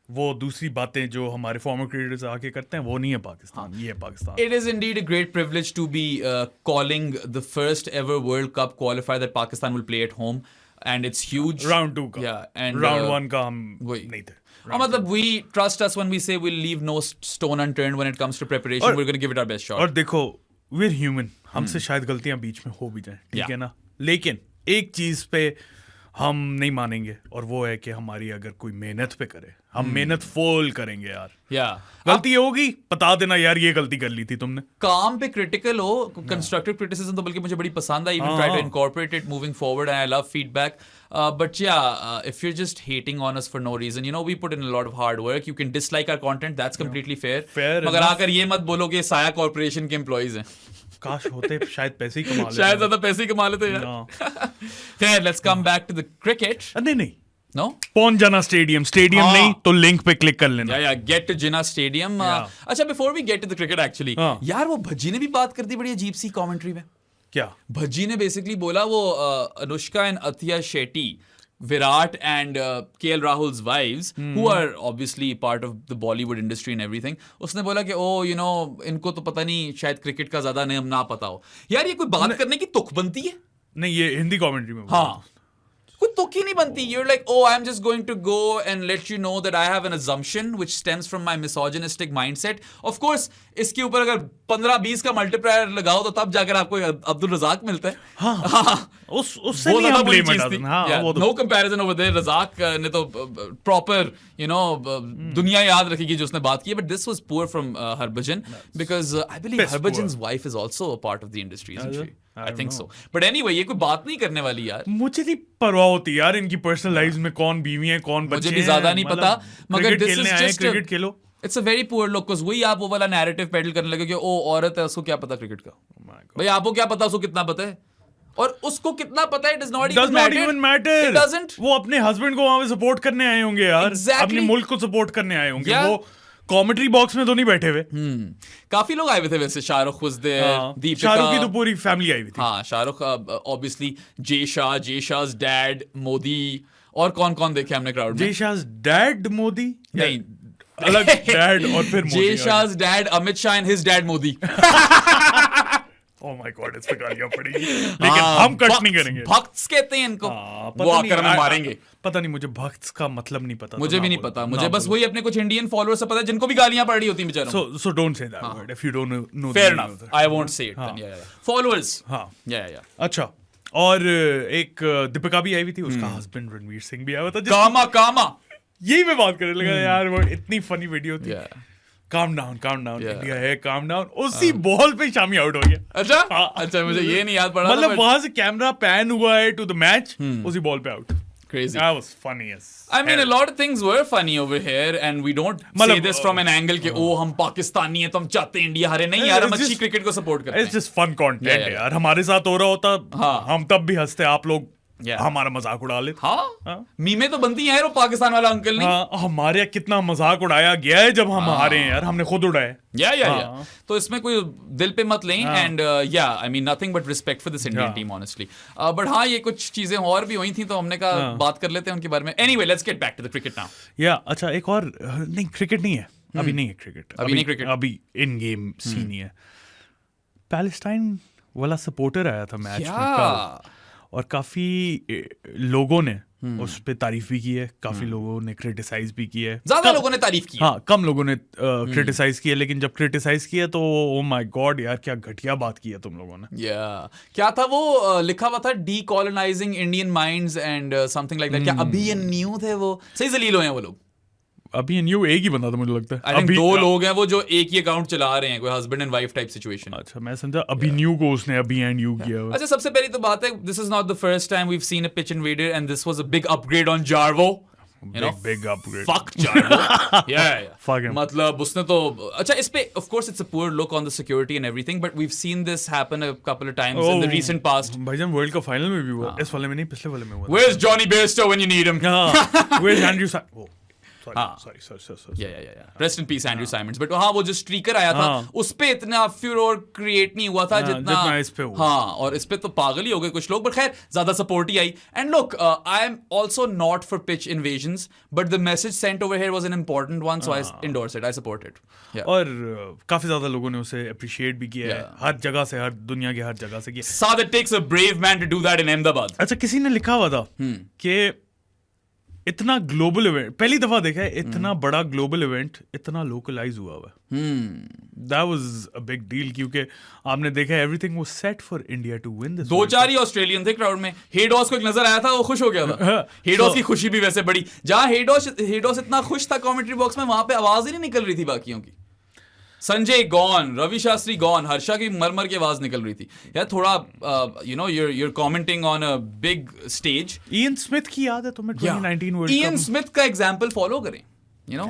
A: वो दूसरी बातें जो हमारे फॉर्मर क्रिकेटर्स आके करते हैं वो नहीं है पाकिस्तान, ये है Pakistan.
B: It is indeed a great privilege to be calling the first ever World Cup qualifier that Pakistan will play at home, and it's huge.
A: Round 2 का, and Round 1 का हम नहीं थे.
B: मतलब we trust us when we say we'll leave no stone unturned when it comes to preparation. We're going to give it our best shot.
A: और देखो, we're human. हमसे शायद गलतियां बीच में हो भी जाएं, ठीक है ना, लेकिन एक चीज पे हम नहीं मानेंगे और वो है कि हमारी अगर कोई मेहनत पे करे, हम मेहनत फुल करेंगे यार. गलती होगी बता देना यार, ये गलती कर ली थी तुमने.
B: काम पे क्रिटिकल हो, कंस्ट्रक्टिव क्रिटिसिज्म तो बल्कि मुझे बड़ी पसंद आई. Even try to incorporate it moving forward and I love feedback. But if you're just hating on us for no reason, we put in a lot of hard work. You can dislike our content, that's completely fair. मगर आकर ये मत बोलो कि साया corporation के employees हैं.
A: काश होते, शायद पैसे ही कमा लेते,
B: शायद ज्यादा पैसे ही कमा लेते यार. खैर, let's come back to the cricket.
A: नहीं
B: No?
A: पहुंच जाना स्टेडियम नहीं तो लिंक पे क्लिक कर लेना.
B: Get to Jinnah Stadium. अच्छा, before we get to the cricket actually, यार वो भज्जी ने भी बात कर दी बड़ी अजीब सी कमेंट्री में.
A: क्या
B: भज्जी ने बेसिकली बोला, वो Anushka and Athiya Shetty, Virat and KL Rahul's wives, who are obviously part of the Bollywood industry and everything, उसने बोला कि इनको तो पता नहीं, शायद क्रिकेट का ज्यादा नहीं, हम ना पता हो. यार ये कोई बात करने की तुक बनती है?
A: नहीं, ये हिंदी कमेंट्री में.
B: कोई तुक ही नहीं बनती. You're like, I'm just going to go and let you know that I have an assumption which stems from my misogynistic mindset. Of course, इसके ऊपर अगर 15-20 का मल्टीप्लायर लगाओ तो तब जाकर आपको अब्दुल रज़ाक मिलता है.
A: उससे नहीं हम ब्लेम हटाते.
B: No comparison over there. Razzaq ने तो proper, दुनिया याद रखेगी जो उसने बात की. But this was poor from Harbhajan, because I believe Harbhajan's wife is also a part of the industry, isn't she? I think so, but anyway ये कोई बात नहीं करने वाली यार।
A: मुझे नहीं परवाह होती यार इनकी पर्सनल लाइव्स में, कौन बीवी है कौन बच्चे
B: मुझे भी ज्यादा नहीं पता, मगर this is just
A: cricket Khelo.
B: It's a very poor look, because वही आप वो वाला नैरेटिव पेडल करने लगे कि ओ औरत है उसको क्या पता क्रिकेट का। भाई आपको क्या पता उसको कितना पता है, और उसको कितना पता है, does not even matter. It doesn't.
A: वो अपने हस्बैंड को वहां पे सपोर्ट करने आए होंगे यार, अपने मुल्क को सपोर्ट करने आए होंगे, वो कमेंट्री बॉक्स में तो नहीं बैठे हुए।
B: काफी लोग आए हुए थे वैसे, शाहरुख वाज देयर, दीपिका,
A: शाहरुख की तो पूरी फैमिली आई हुई थी।
B: हाँ शाहरुख ऑब्वियसली, जय शाह's डैड मोदी, और कौन कौन देखे हमने क्राउड में?
A: जय शाह's डैड मोदी
B: नहीं,
A: अलग डैड और फिर Modi.
B: Jay Shah's dad Amit Shah and his dad Modi.
A: Oh my God, इस पे गालियां पड़ेगी, लेकिन हम कट नहीं करेंगे।
B: भक्त्स कहते हैं इनको, वो आकर हमें मारेंगे।
A: पता नहीं, मुझे भक्त्स का मतलब नहीं पता।
B: मुझे भी नहीं पता, मुझे बस वही अपने कुछ इंडियन फॉलोअर्स से पता है जिनको भी गालियां पड़ रही होती हैं बेचारों।
A: So don't say that word if you don't know.
B: Fair enough, I won't say it then. Yeah. Followers.
A: हाँ,
B: yeah.
A: अच्छा, और एक दीपिका भी आई हुई थी, उसका हस्बैंड रणवीर सिंह भी आया हुआ था।
B: कामा
A: यही मैं बात करने लगा यार, वो इतनी फनी वीडियो थी। काम डाउन इंडिया है, काम डाउन, उसी बॉल पे शामी आउट हो गया।
B: अच्छा मुझे ये नहीं याद पड़ा,
A: मतलब वहां से कैमरा पैन हुआ है टू द मैच, उसी बॉल पे out.
B: Crazy.
A: That was funny as
B: I mean, a lot of things were funny over here, and we don't say this from an angle कि ओ हम पाकिस्तानी हैं तो हम चाहते हैं इंडिया हारे। नहीं यार, हम अच्छी क्रिकेट को सपोर्ट करते हैं।
A: It's just fun content यार, हमारे साथ हो रहा होता हम तब भी हंसते, आप लोग हमारा मजाक उड़ा लेते।
B: हाँ, मीमें तो बनती हैं यार, वो पाकिस्तान वाला अंकल नहीं।
A: हाँ, हमारे यहाँ कितना मजाक उड़ाया गया है जब हम हारे हैं यार, हमने खुद उड़ाया।
B: या तो इसमें कोई दिल पे मत लें, and I mean nothing but respect for this Indian team honestly. But हाँ, ये कुछ चीजें और भी हुई थी तो हमने कहा बात कर लेते हैं उनके बारे में। Anyway, let's get back to the cricket now.
A: Yeah अच्छा, एक और नहीं, क्रिकेट नहीं है अभी, नहीं है क्रिकेट
B: अभी,
A: अभी इन गेम सीन ही है। पैलेस्टाइन वाला सपोर्टर आया था मैच में कल, और काफी लोगों ने उस पे तारीफ भी की है, काफी लोगों ने क्रिटिसाइज भी की है।
B: ज्यादा लोगों ने तारीफ की,
A: हाँ, कम लोगों ने क्रिटिसाइज की है, लेकिन जब क्रिटिसाइज किया तो ओ माय गॉड यार, क्या घटिया बात की है तुम लोगों ने।
B: क्या था वो लिखा हुआ था, decolonising Indian minds and something like that. क्या अभी ये न्यू थे वो? सही जलील हुए हैं वो लोग।
A: अभी न्यू एक ही बंदा था मुझे लगता है।
B: अभी 2 लोग हैं वो जो एक ही अकाउंट चला रहे हैं, कोई husband and wife type situation.
A: अच्छा, मैं समझा अभी न्यू को उसने अभी एंड यू किया हुआ।
B: अच्छा, सबसे पहली तो बात है, this is not the first time we have seen a pitch invader, and this was a big upgrade on Jarvo.
A: Big upgrade.
B: Fuck Jarvo. Yeah.
A: Fuck him.
B: मतलब उसने तो अच्छा, इस पे of course it's a poor look on the security and everything, but we've seen this happen a couple of times in the recent past.
A: भाईजान world cup final में भी हुआ, इस वाले में नहीं, पिछले वाले में हुआ।
B: Where's Johnny Bairstow when you need him?
A: Where's Andrew Sorry.
B: Rest in peace Andrew Simons. But हाँ, वो जो स्ट्रीकर आया था उस पे इतना फ्यूरोर क्रिएट नहीं हुआ था जितना
A: इस पे हुआ।
B: हाँ, और इस पे तो पागल ही हो गए कुछ लोग, बट खैर ज्यादा सपोर्ट ही आई। And look, I am also not for pitch invasions, but the message sent over here was an important one, so I endorse it, I support it. और
A: काफी ज्यादा लोगों ने उसे अप्रिशिएट भी किया है, हर जगह से, हर दुनिया के हर जगह से किया।
B: Saw that takes a brave man to do that in Ahmedabad.
A: अच्छा, किसी ने लिखा हुआ था कि इतना ग्लोबल इवेंट पहली दफा देखा है, इतना बड़ा ग्लोबल इवेंट इतना लोकलाइज हुआ हुआ है। That was a big deal, क्योंकि आपने देखा everything was set for India to win this.
B: 2-4 ही ऑस्ट्रेलियन थे क्राउड में। हेडॉस को एक नजर आया था, वो खुश हो गया था। हेडॉस की खुशी भी वैसे बड़ी, जहां हेडॉस इतना खुश था कमेंट्री बॉक्स में, वहां पे आवाज ही नहीं निकल रही थी बाकियों की। संजय गॉन, रवि शास्त्री गॉन, हर्षा की मर की आवाज निकल रही थी यार। थोड़ा you know, you're commenting on a big stage.
A: Ian Smith की याद है तुम्हें 2019 वर्ल्ड कप?
B: इयन स्मिथ का एग्जांपल फॉलो करें, you know,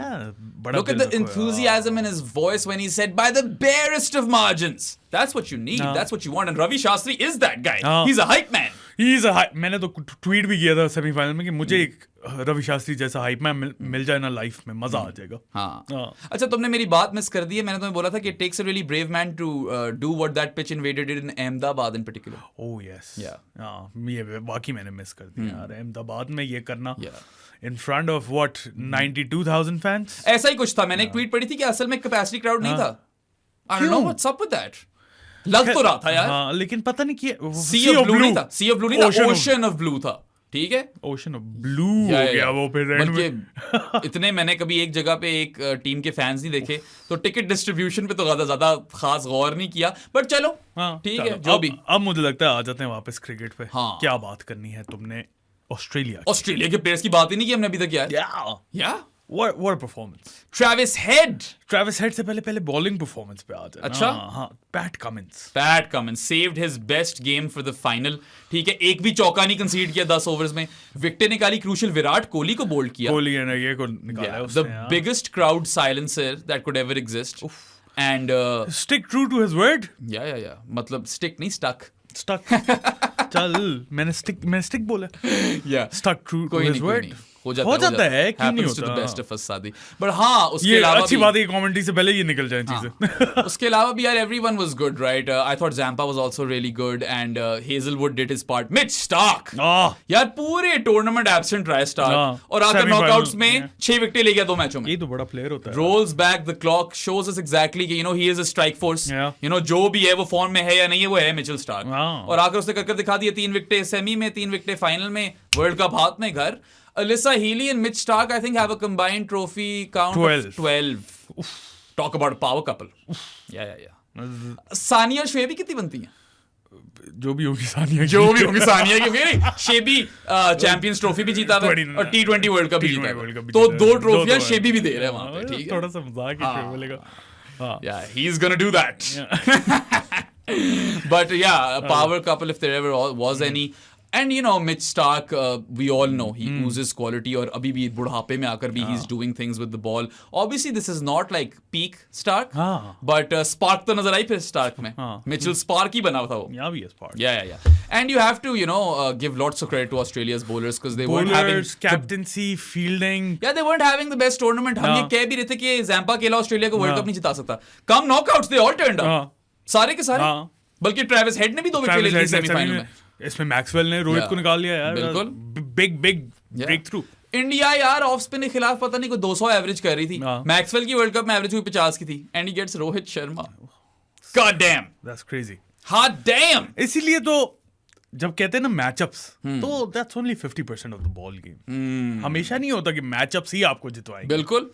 B: look at the enthusiasm in his voice when he said by the barest of margins. That's what you need, that's what you want, and Ravi Shastri is that guy. He's a hype man.
A: मैंने तो tweet भी किया था semifinal में कि मुझे एक रवि शास्त्री जैसा हाइप मैन मिल जाए ना लाइफ में, मजा आ जाएगा।
B: हाँ। अच्छा, तुमने मेरी बात मिस कर दी है। मैंने तुम्हें बोला था कि it takes a really brave man to do what that pitch invader did in Ahmedabad in particular.
A: Oh yes. ये बाकी मैंने मिस कर दिया यार, अहमदाबाद में ये करना in front of what 92,000 fans।
B: ऐसा ही कुछ था। मैंने एक ट्वीट पढ़ी थी कि असल में कैपेसिटी क्राउड नहीं था। I don't know what's up with that. लग तो रहा था यार।
A: हाँ, लेकिन पता नहीं कि
B: Sea of Blue नहीं था, Sea of Blue नहीं था, Ocean of Blue था। ठीक है,
A: ओशन ऑफ ब्लू हो गया वो फिर एंड में।
B: इतने मैंने कभी एक जगह पे एक टीम के फैंस नहीं देखे, तो टिकट डिस्ट्रीब्यूशन पे तो ज्यादा खास गौर नहीं किया, बट चलो ठीक है, जो भी।
A: अब मुझे लगता है आ जाते हैं वापस क्रिकेट पे। क्या बात करनी है तुमने ऑस्ट्रेलिया के प्लेयर्स
B: की बात ही नहीं की हमने अभी तक यार।
A: What a performance.
B: Travis Head
A: से पहले बॉलिंग परफॉर्मेंस पे आ जाए.
B: अच्छा?
A: हाँ, Pat Cummins
B: saved his best game for the final. ठीक है, एक भी चौका नहीं कंसीड किया 10 ओवर्स में. विकेट निकाली क्रूशियल, विराट कोहली को बोल्ड किया.
A: कोहली ने ये को निकाला
B: Yeah,
A: उसने.
B: the biggest crowd silencer that could ever exist. And
A: Stick true to his word.
B: yeah. मतलब stick नहीं, stuck.
A: चल, मैंने stick बोला.
B: Yeah.
A: Stuck true to his word.
B: हो जाता है,
A: क्यों नहीं
B: happens to the
A: होता?
B: best of us शादी. But हाँ, उसके
A: ये
B: अलावा
A: अच्छी
B: भी-
A: बात है, कमेंट्री से पहले ये निकल जाए चीजें.
B: उसके अलावा भी यार everyone was good, right? I thought Zampa was also really good and Hazelwood did his part. Mitch Starc यार पूरे टूर्नामेंट एब्सेंट रहा है स्टार्क और आकर नॉकआउट्स में 6 विकेट ले गया 2 मैचों में.
A: ये तो बड़ा प्लेयर होता है.
B: Rolls back the clock, shows us exactly कि he is a strike force.
A: Yeah.
B: जो भी है वो फॉर्म में है या नहीं है, वो है मिचेल स्टार्क.
A: Wow.
B: और आकर उसने कर दिखा दिया. 3 विकेट सेमी में, 3 विकेट फाइनल में, वर्ल्ड कप हाथ में घर. Alyssa Healy and Mitch Starc, I think, have a combined trophy count of 12. Talk about a power couple. Yeah. Sania और शेबी कितनी बनती हैं?
A: जो भी होगी सानिया
B: क्योंकि शेबी चैंपियंस ट्रॉफी भी जीता है और T20 वर्ल्ड कप भी जीता है. तो 2 ट्रॉफियां शेबी भी दे रहे हैं वहां पे. ठीक है,
A: थोड़ा सा मजाक ही बोलेगा.
B: Yeah, he's gonna do that. But yeah, a power couple if there ever was any. And Mitch Starc, we all know he oozes quality और अभी भी बुढ़ापे में आकर भी he's doing things with the ball. Obviously this is not like peak Starc, but spark तो नजर आई फिर Starc में. Mitchell Spark ही बना था वो.
A: यहाँ भी है Spark.
B: Yeah. And you have to give lots of credit to Australia's bowlers because they weren't having
A: captaincy, fielding.
B: Yeah, they weren't having the best tournament. हम ये कह भी रहे थे कि Zampa के अलावा ऑस्ट्रेलिया को वर्ल्ड कप नहीं जिता सकता. Come knockouts, they all turned up. सारे के सारे. बल्कि ट्रेविस हेड ने भी 2 विकेट ले ली सेमीफाइनल में.
A: इसमें मैक्सवेल ने रोहित को निकाल लिया यार.
B: बिल्कुल.
A: Big breakthrough.
B: इंडिया यार ऑफ स्पिन के खिलाफ पता नहीं कोई 200 एवरेज कर रही थी. मैक्सवेल की वर्ल्ड कप में एवरेज हुई 50 की थी. And he gets Rohit Sharma. God damn,
A: that's crazy.
B: Hot damn.
A: इसीलिए तो जब कहते हैं ना मैचअप्स, तो that's only 50% of the ball game. हमेशा नहीं होता कि मैचअप्स ही आपको जितवाएंगे.
B: बिल्कुल.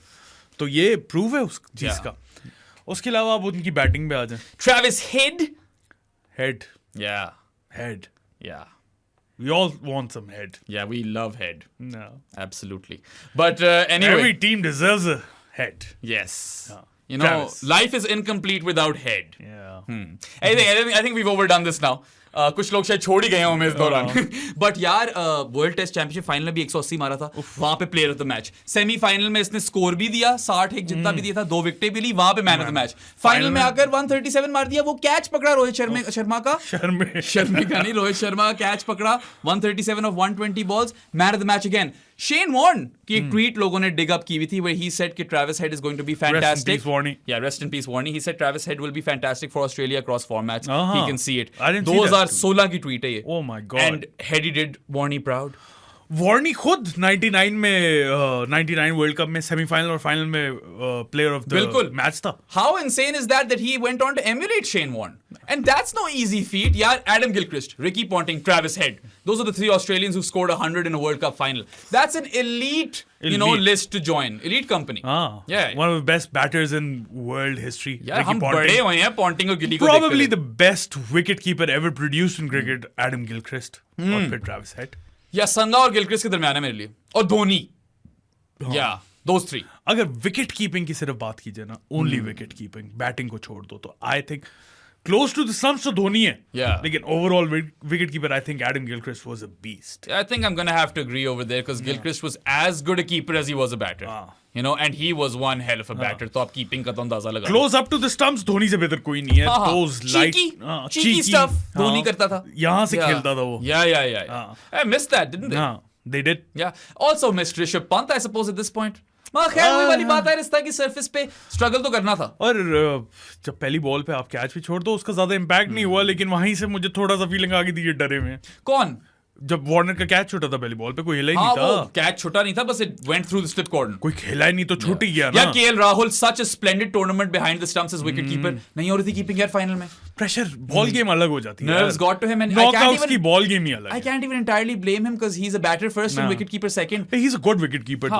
A: तो ये प्रूव है उस चीज का. उसके अलावा आप उनकी बैटिंग पे आ जाएं.
B: Travis head. Yeah.
A: We all want some head.
B: Yeah, we love head.
A: No.
B: Absolutely. But anyway.
A: Every team deserves a head.
B: Yes.
A: Travis.
B: Life is incomplete without head.
A: Yeah.
B: I think we've overdone this now. कुछ लोग शायद छोड़ ही गए होंगे इस दौरान. But यार world test championship final में भी 180 मारा था. वहां पे player of the match. Semifinal में इसने स्कोर भी दिया, 60 जितना भी दिया था, 2 विकेटें भी ली, वहां पे man of the match. Final में आकर 137 मार दिया. वो कैच पकड़ा रोहित शर्मा का. शर्मे का नहीं, रोहित शर्मा का कैच पकड़ा. 137 off 120 balls, man of the match again. Shane Warne की एक ट्वीट लोगों ने डिग अप की हुई थी where he said कि Travis Head is going to be fantastic.
A: Rest in peace, Warnie.
B: Yeah, rest in peace, Warnie. He said Travis Head will be fantastic for Australia across formats. He can see it.
A: I didn't see that.
B: 2016 की tweet है ये.
A: Oh my God.
B: And Heady did Warnie proud.
A: वार्नी खुद 99 world cup में semifinal और final में player of the match था.
B: How insane is that he went on to emulate Shane Warne? And that's no easy feat. Yeah, Adam Gilchrist, Ricky Ponting, Travis Head. Those are the 3 Australians who scored 100 in a World Cup final. That's an elite. List to join. Elite company.
A: Yeah. One of the best batters in world history.
B: Yeah, हम बड़े हुए हैं Ponting और Gilly को.
A: Probably the best wicketkeeper ever produced in cricket, Adam Gilchrist. और फिर Travis Head.
B: या संगा और गिलक्रिस्ट के दरमियान है मेरे लिए. और धोनी. या those 3.
A: अगर विकेट कीपिंग की सिर्फ बात कीजिए ना, ओनली विकेट कीपिंग, बैटिंग को छोड़ दो, तो I think close to the stumps तो धोनी है. लेकिन overall wicket keeper I think Adam Gilchrist was a beast.
B: I think I am gonna have to agree over there because Gilchrist was as good a keeper as he was a batter. And he was one hell of a batter. तो आप keeping का तो अंदाजा लगा.
A: Close up to the stumps Dhoni से बेहतर कोई नहीं है. Those light
B: cheeky stuff Dhoni करता था.
A: यहाँ से खेलता था वो.
B: Yeah. I missed that, didn't they?
A: They did.
B: Yeah. Also missed Rishabh Pant, I suppose, at this point. खैर वही वाली बात है, रिश्ता की सरफेस पे स्ट्रगल तो करना था.
A: और जब पहली बॉल पे आप कैच भी छोड़ दो, उसका ज्यादा इम्पैक्ट नहीं हुआ, लेकिन वहीं से मुझे थोड़ा सा फीलिंग आ गई थी ये डरे में.
B: कौन?
A: जब वार्नर का कैच छूटा था पहली बॉल पे, कोई हिला ही नहीं था.
B: कैच छूटा नहीं था, बस it went through the slip corner.
A: कोई खेला ही नहीं तो छूट ही गया ना.
B: Yeah KL Rahul such a splendid tournament behind the stumps as wicket keeper. नहीं हो रही थी कीपिंग यार फाइनल में.
A: प्रेशर बॉल गेम अलग हो जाती है.
B: Nerves got to him and
A: knockouts की बॉल गेम ही अलग
B: I
A: है.
B: can't even entirely blame him because he's a batter first and wicketkeeper second.
A: He's a good wicketkeeper.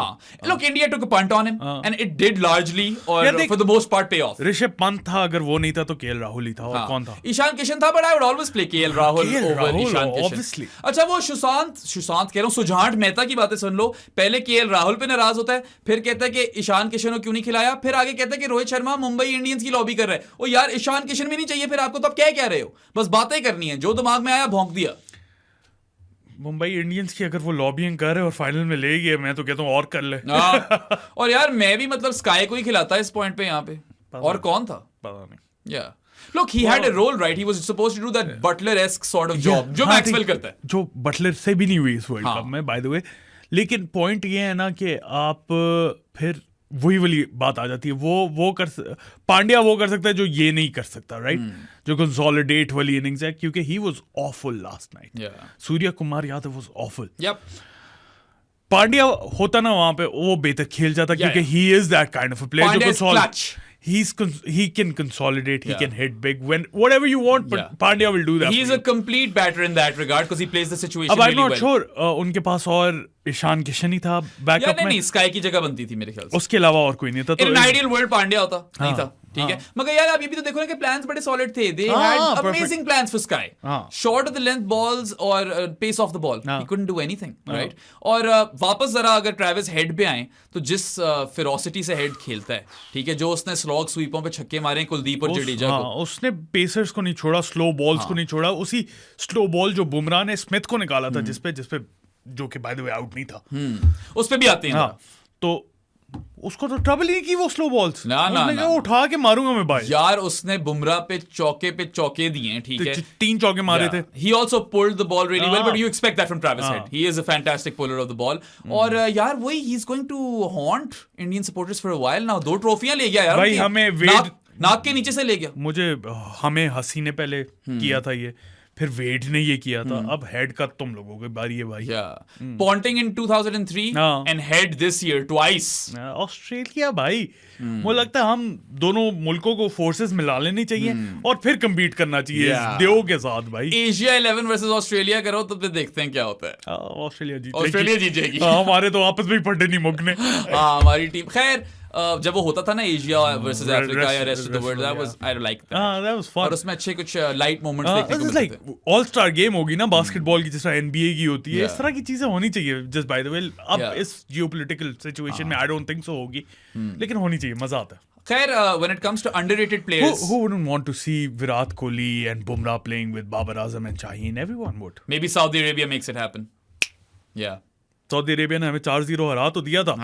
B: Look, India took a punt on him and it did largely or for the most part pay off.
A: Rishabh Pant था, अगर वो नहीं था तो KL Rahul ही था. और कौन था?
B: ईशान किशन था, but I would always play KL Rahul over Ishan Kishan.
A: Obviously.
B: अच्छा, वो सुशांत कह रहा हूँ, सुजांट मेहता की बातें सुन लो. पहले KL राहुल पे नाराज होता है, फिर कहता है कि ईशान किशन को क्यों नहीं खिलाया, फिर आगे कहता है कि रोहित शर्मा मुंबई इंडियंस की लॉबी कर रहा है. ओ यार, ईशान किशन भी नहीं चाहिए फिर आपको, तो आप क्या रहे हो? बस बातें करनी है, जो दिमाग में आया भौंक दिया.
A: मुंबई इंडियंस की अगर वो लॉबिंग कर रहे और फाइनल में ले गए, मैं तो कहता हूँ और कर ले.
B: और यार मैं भी मतलब स्काई को ही खिलाता इस पॉइंट पे यहाँ पे. और कौन था
A: पता नहीं.
B: Yeah. Look, he had a role, right? He was supposed to do that Butler-esque sort of job, जो मैक्सवेल करता है.
A: जो बटलर से भी नहीं हुई इस वर्ल्ड कप में, बाय द वे. लेकिन पॉइंट ये है ना कि आप फिर वही वाली बात आ जाती है. वो पांड्या वो कर सकता है जो ये नहीं कर सकता, राइट? जो कंसोलिडेट वाली इनिंग्स है, क्योंकि he was awful last night. Surya Kumar Yadav was awful. Pandya होता ना वहां पे, वो बेहतर खेल जाता, क्योंकि he is that kind of a player जो he can consolidate, he can hit big when whatever you want, but Pandya will do that.
B: He's a complete batter in that regard because he plays the situation
A: really well.
B: I'm not
A: sure उनके पास और ईशान किशन ही था backup में.
B: नहीं, sky की जगह बनती थी मेरे ख्याल से.
A: उसके अलावा और कोई नहीं था. तो
B: आइडियल वर्ल्ड पांड्या होता नहीं था. ठीक है, मगर यार आप ये भी तो देखो ना कि प्लान्स बड़े सॉलिड थे. They had amazing plans for Sky. Short of the length balls और pace off the ball. He couldn't do anything, right? और वापस जरा अगर ट्रेविस हेड पे आए तो जिस फेरोसिटी से हेड खेलता है, ठीक है, जो उसने स्लॉग स्वीपों पे छक्के मारे कुलदीप और जडेजा को,
A: उसने पेसर्स को नहीं छोड़ा, स्लो बॉल्स को नहीं छोड़ा. उसी स्लो बॉल जो बुमराह ने स्मिथ को निकाला था, जिसपे जो कि बाय द वे आउट नहीं था,
B: उस पे भी आते हैं.
A: तो उसको तो ट्रबल ही की वो स्लो बॉल्स.
B: ना
A: उठा के मारूंगा मैं भाई.
B: यार उसने बुमराह पे चौके दिए हैं, ठीक है,
A: 3 चौके मारे थे.
B: He also pulled the ball really well, but you expect that from Travis Head. He is a fantastic puller of the ball. और यार वही, he's going to haunt Indian supporters for a while now. 2 ट्रॉफियां ले गया यार
A: भाई. हमें
B: नाक के नीचे से ले गया.
A: हमें हसी ने पहले किया था ये, फिर वेट ने ये किया था, अब हेड का तुम लोगों की बारी है भाई.
B: Ponting in 2003 and Head this year twice.
A: Australia भाई, मुझे लगता है हम दोनों मुल्कों को फोर्सेस मिला लेनी चाहिए और फिर कम्पीट करना चाहिए देव के साथ भाई.
B: एशिया 11 वर्सेस ऑस्ट्रेलिया करो तो फिर देखते हैं क्या होता है. ऑस्ट्रेलिया जीतेगी.
A: हमारे तो आपस में ही फटे नहीं मुकने.
B: हमारी टीम. खैर जब वो होता था ना एशिया वर्सेस अफ्रीका या rest of the world, that was I like that.
A: That was fun.
B: और उसमें अच्छे कुछ लाइट मोमेंट्स देखने को मिलते थे.
A: ऑल स्टार गेम होगी ना बास्केटबॉल की, जिस तरह एनबीए की होती है, इस तरह की चीजें होनी चाहिए. जस्ट बाय द वे, अब इस जियोपॉलिटिकल सिचुएशन में आई डोंट थिंक सो होगी, लेकिन होनी चाहिए, मजा आता है.
B: खैर, when it comes to underrated players,
A: who wouldn't want to see Virat Kohli and Bumrah playing with Babar Azam and Shaheen? Everyone would.
B: Maybe Saudi Arabia makes it happen.
A: Saudi Arabia ने हमें 4-0 हरा तो दिया था.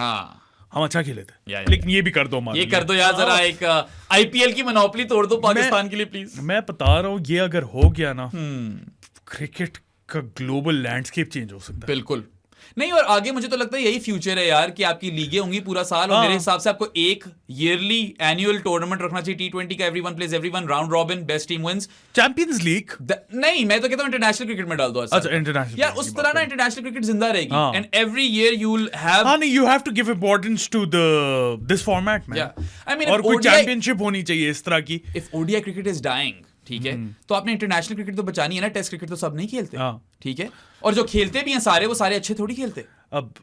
A: हम अच्छा खेले थे. लेकिन ये भी कर दो हमारे.
B: ये कर दो यार, जरा एक आईपीएल की मोनोपोली तोड़ दो पाकिस्तान के लिए प्लीज.
A: मैं बता रहा हूँ, ये अगर हो गया ना, क्रिकेट का ग्लोबल लैंडस्केप चेंज हो सकता है.
B: बिल्कुल नहीं. और आगे मुझे तो लगता है यही फ्यूचर है यार, कि आपकी लीगें होंगी पूरा साल, और मेरे हिसाब से आपको एक ईयरली एनुअल टूर्नामेंट रखना चाहिए. T20 का everyone plays everyone, round robin, best team wins.
A: Champions League
B: नहीं, मैं तो कहता हूं इंटरनेशनल क्रिकेट में डाल दो.
A: अच्छा, इंटरनेशनल
B: यार उस तरह ना इंटरनेशनल क्रिकेट जिंदा रहेगी. And every year you will have,
A: you have to give importance to this format में.
B: आई मीन,
A: और कोई चैंपियनशिप होनी चाहिए इस तरह की.
B: If ODI cricket is dying, ठीक है, तो आपने इंटरनेशनल क्रिकेट तो बचानी है ना. टेस्ट क्रिकेट तो सब नहीं खेलते, ठीक है, और जो खेलते भी हैं सारे, वो सारे अच्छे थोड़ी खेलते.
A: अब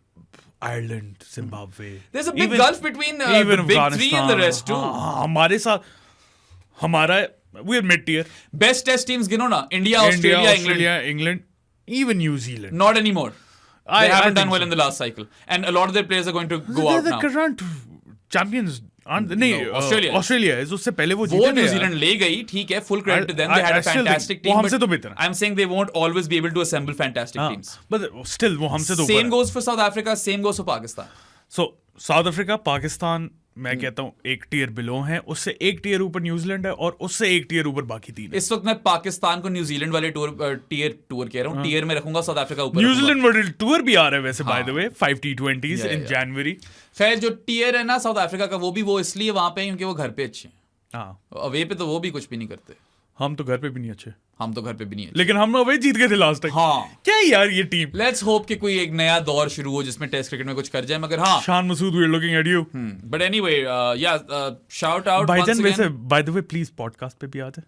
A: Ireland, Zimbabwe,
B: there's a big gulf between the big 3 and the rest too.
A: हमारे साथ हमारा we are mid tier.
B: Best test teams गिनो ना, India, Australia,
A: England, even New Zealand.
B: Not anymore. They haven't done well in the last cycle, and a lot of their players are going to go out now.
A: They're the current champions. नहीं, Australia है, उससे पहले वो
B: जीते थे. New Zealand ले गई, ठीक है, full credit to them. They had a fantastic team.
A: हमसे तो बेहतर.
B: I'm saying they won't always be able to assemble fantastic teams.
A: But still वो हमसे तो.
B: Same goes for South Africa. Same goes for Pakistan.
A: So South Africa, Pakistan, मैं कहता हूँ एक टियर बिलो है, उससे एक टियर ऊपर न्यूजीलैंड है, और उससे एक टियर ऊपर बाकी 3 है.
B: इस वक्त मैं पाकिस्तान को न्यूजीलैंड वाले टियर कह रहा हूँ, टियर में रखूंगा. साउथ अफ्रीका ऊपर.
A: न्यूजीलैंड वाले टूर भी आ रहा है वैसे, बाय द वे, 5 T20s इन जनवरी.
B: खैर, जो टियर है ना साउथ अफ्रीका का, वो भी वो इसलिए वहां पे क्योंकि वो घर पे अच्छे हैं. अवे पे तो वो भी कुछ भी नहीं करते.
A: हम तो घर पे भी नहीं अच्छे.
B: हम तो घर पे भी नहीं है,
A: लेकिन हम वही जीत गए थे लास्ट टाइम।
B: हाँ
A: क्या है यार ये टीम।
B: लेट्स होप कि कोई एक नया दौर शुरू हो जिसमें टेस्ट क्रिकेट में कुछ कर जाए, मगर हाँ
A: Shan Masood, we are looking at you.
B: But anyway yeah shout out
A: भाईजान वैसे by the way please podcast पे भी आ जाए।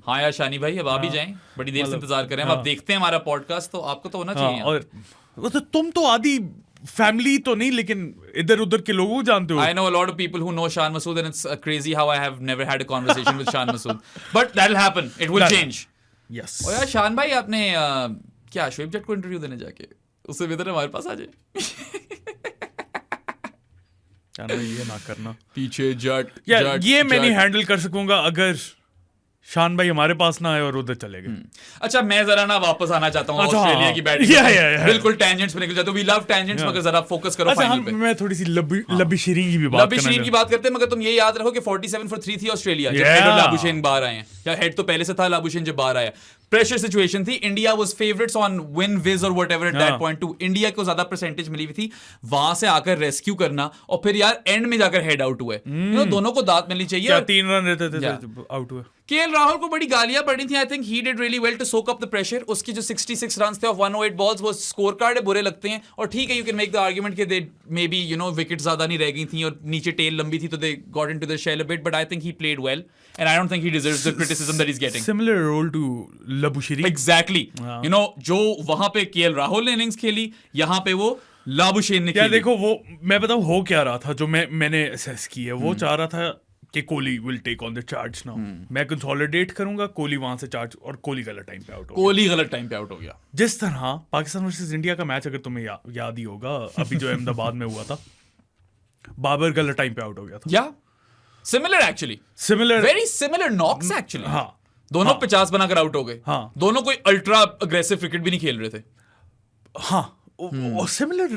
B: हाँ यार शानी भाई, अब आ भी जाएं, बड़ी देर से इंतजार कर रहे हैं, अब देखते हैं हमारा पॉडकास्ट, तो आपको तो होना चाहिए।
A: और तो तुम तो आदि फैमिली तो नहीं, लेकिन इधर उधर के लोगों को जानते हो।
B: I know a lot of people who know Shan Masood, and it's crazy how I have never had a conversation with Shan Masood. But that'll happen. It will change.
A: Yes.
B: और यार शान भाई, आपने क्या शोएब जट को इंटरव्यू देने जाके, उससे बेहतर हमारे पास आ जाए।
A: ये ना करना
B: पीछे जट
A: यार, ये मैं नहीं हैंडल कर सकूंगा अगर शान भाई हमारे पास ना आए और उधर चले गए।
B: अच्छा, मैं जरा ना वापस आना चाहता हूँ
A: अच्छा,
B: ऑस्ट्रेलिया
A: हाँ,
B: की बैटिंग
A: या।
B: बिल्कुल टेंजेंट्स पे निकल जाते हो, वी लव टेंजेंट्स, मगर जरा फोकस करो
A: अच्छा,
B: फाइनल पे।
A: मैं थोड़ी सी लबी शीरीन की भी बात
B: लबी शीरीन की बात करते हैं, मगर तुम ये याद रखो कि 47 for 3 थी ऑस्ट्रेलिया जब हेड और लाबुशेन बाहर आए हैं, या हेड तो पहले से था, लाबुशेन जब बाहर आया। प्रेशर सिचुएशन थी, India was favourites on win viz और whatever at that point too, India को ज्यादा परसेंटेज मिली हुई थी, वहां से आकर रेस्क्यू करना और फिर यार एंड में जाकर हेड आउट हुए, दोनों को दांत मिलनी चाहिए।
A: 3 रन रहते थे आउट हुए।
B: केएल राहुल को बड़ी गालियां पड़ी थी, I think he did really well to soak up the pressure. उसकी जो 66 रन थे ऑफ 108 बॉल्स, वो स्कोर कार्ड है, बुरे लगते हैं, और ठीक है, you can make the argument कि दे मे बी विकेट ज्यादा नहीं रह गई थी और नीचे टेल लंबी थी, तो they got into the shell a bit, but I think he played well and I don't think he deserves the criticism that he is getting.
A: Similar role to Labuschagne.
B: Exactly, जो वहां पे KL Rahul ने innings खेली, यहाँ पे वो Labuschagne ने खेली।
A: देखो, वो मैं बताऊं हो क्या रहा था, जो मैंने असेस की है, वो चाह रहा था कि Kohli will take on the charge now, मैं कंसोलिडेट करूंगा, कोहली वहां से चार्ज, और कोहली गलत टाइम पे आउट हो गया। जिस तरह पाकिस्तान वर्सेस इंडिया का मैच, अगर तुम्हें याद ही होगा, अभी जो अहमदाबाद में हुआ था, बाबर गलत टाइम पे आउट हो गया था।
B: Yeah similar very similar knocks actually.
A: हाँ,
B: दोनों 50 बनाकर आउट हो गए।
A: हाँ,
B: दोनों कोई अल्ट्रा अग्रेसिव क्रिकेट भी नहीं खेल रहे थे।
A: हाँ, और सिमिलर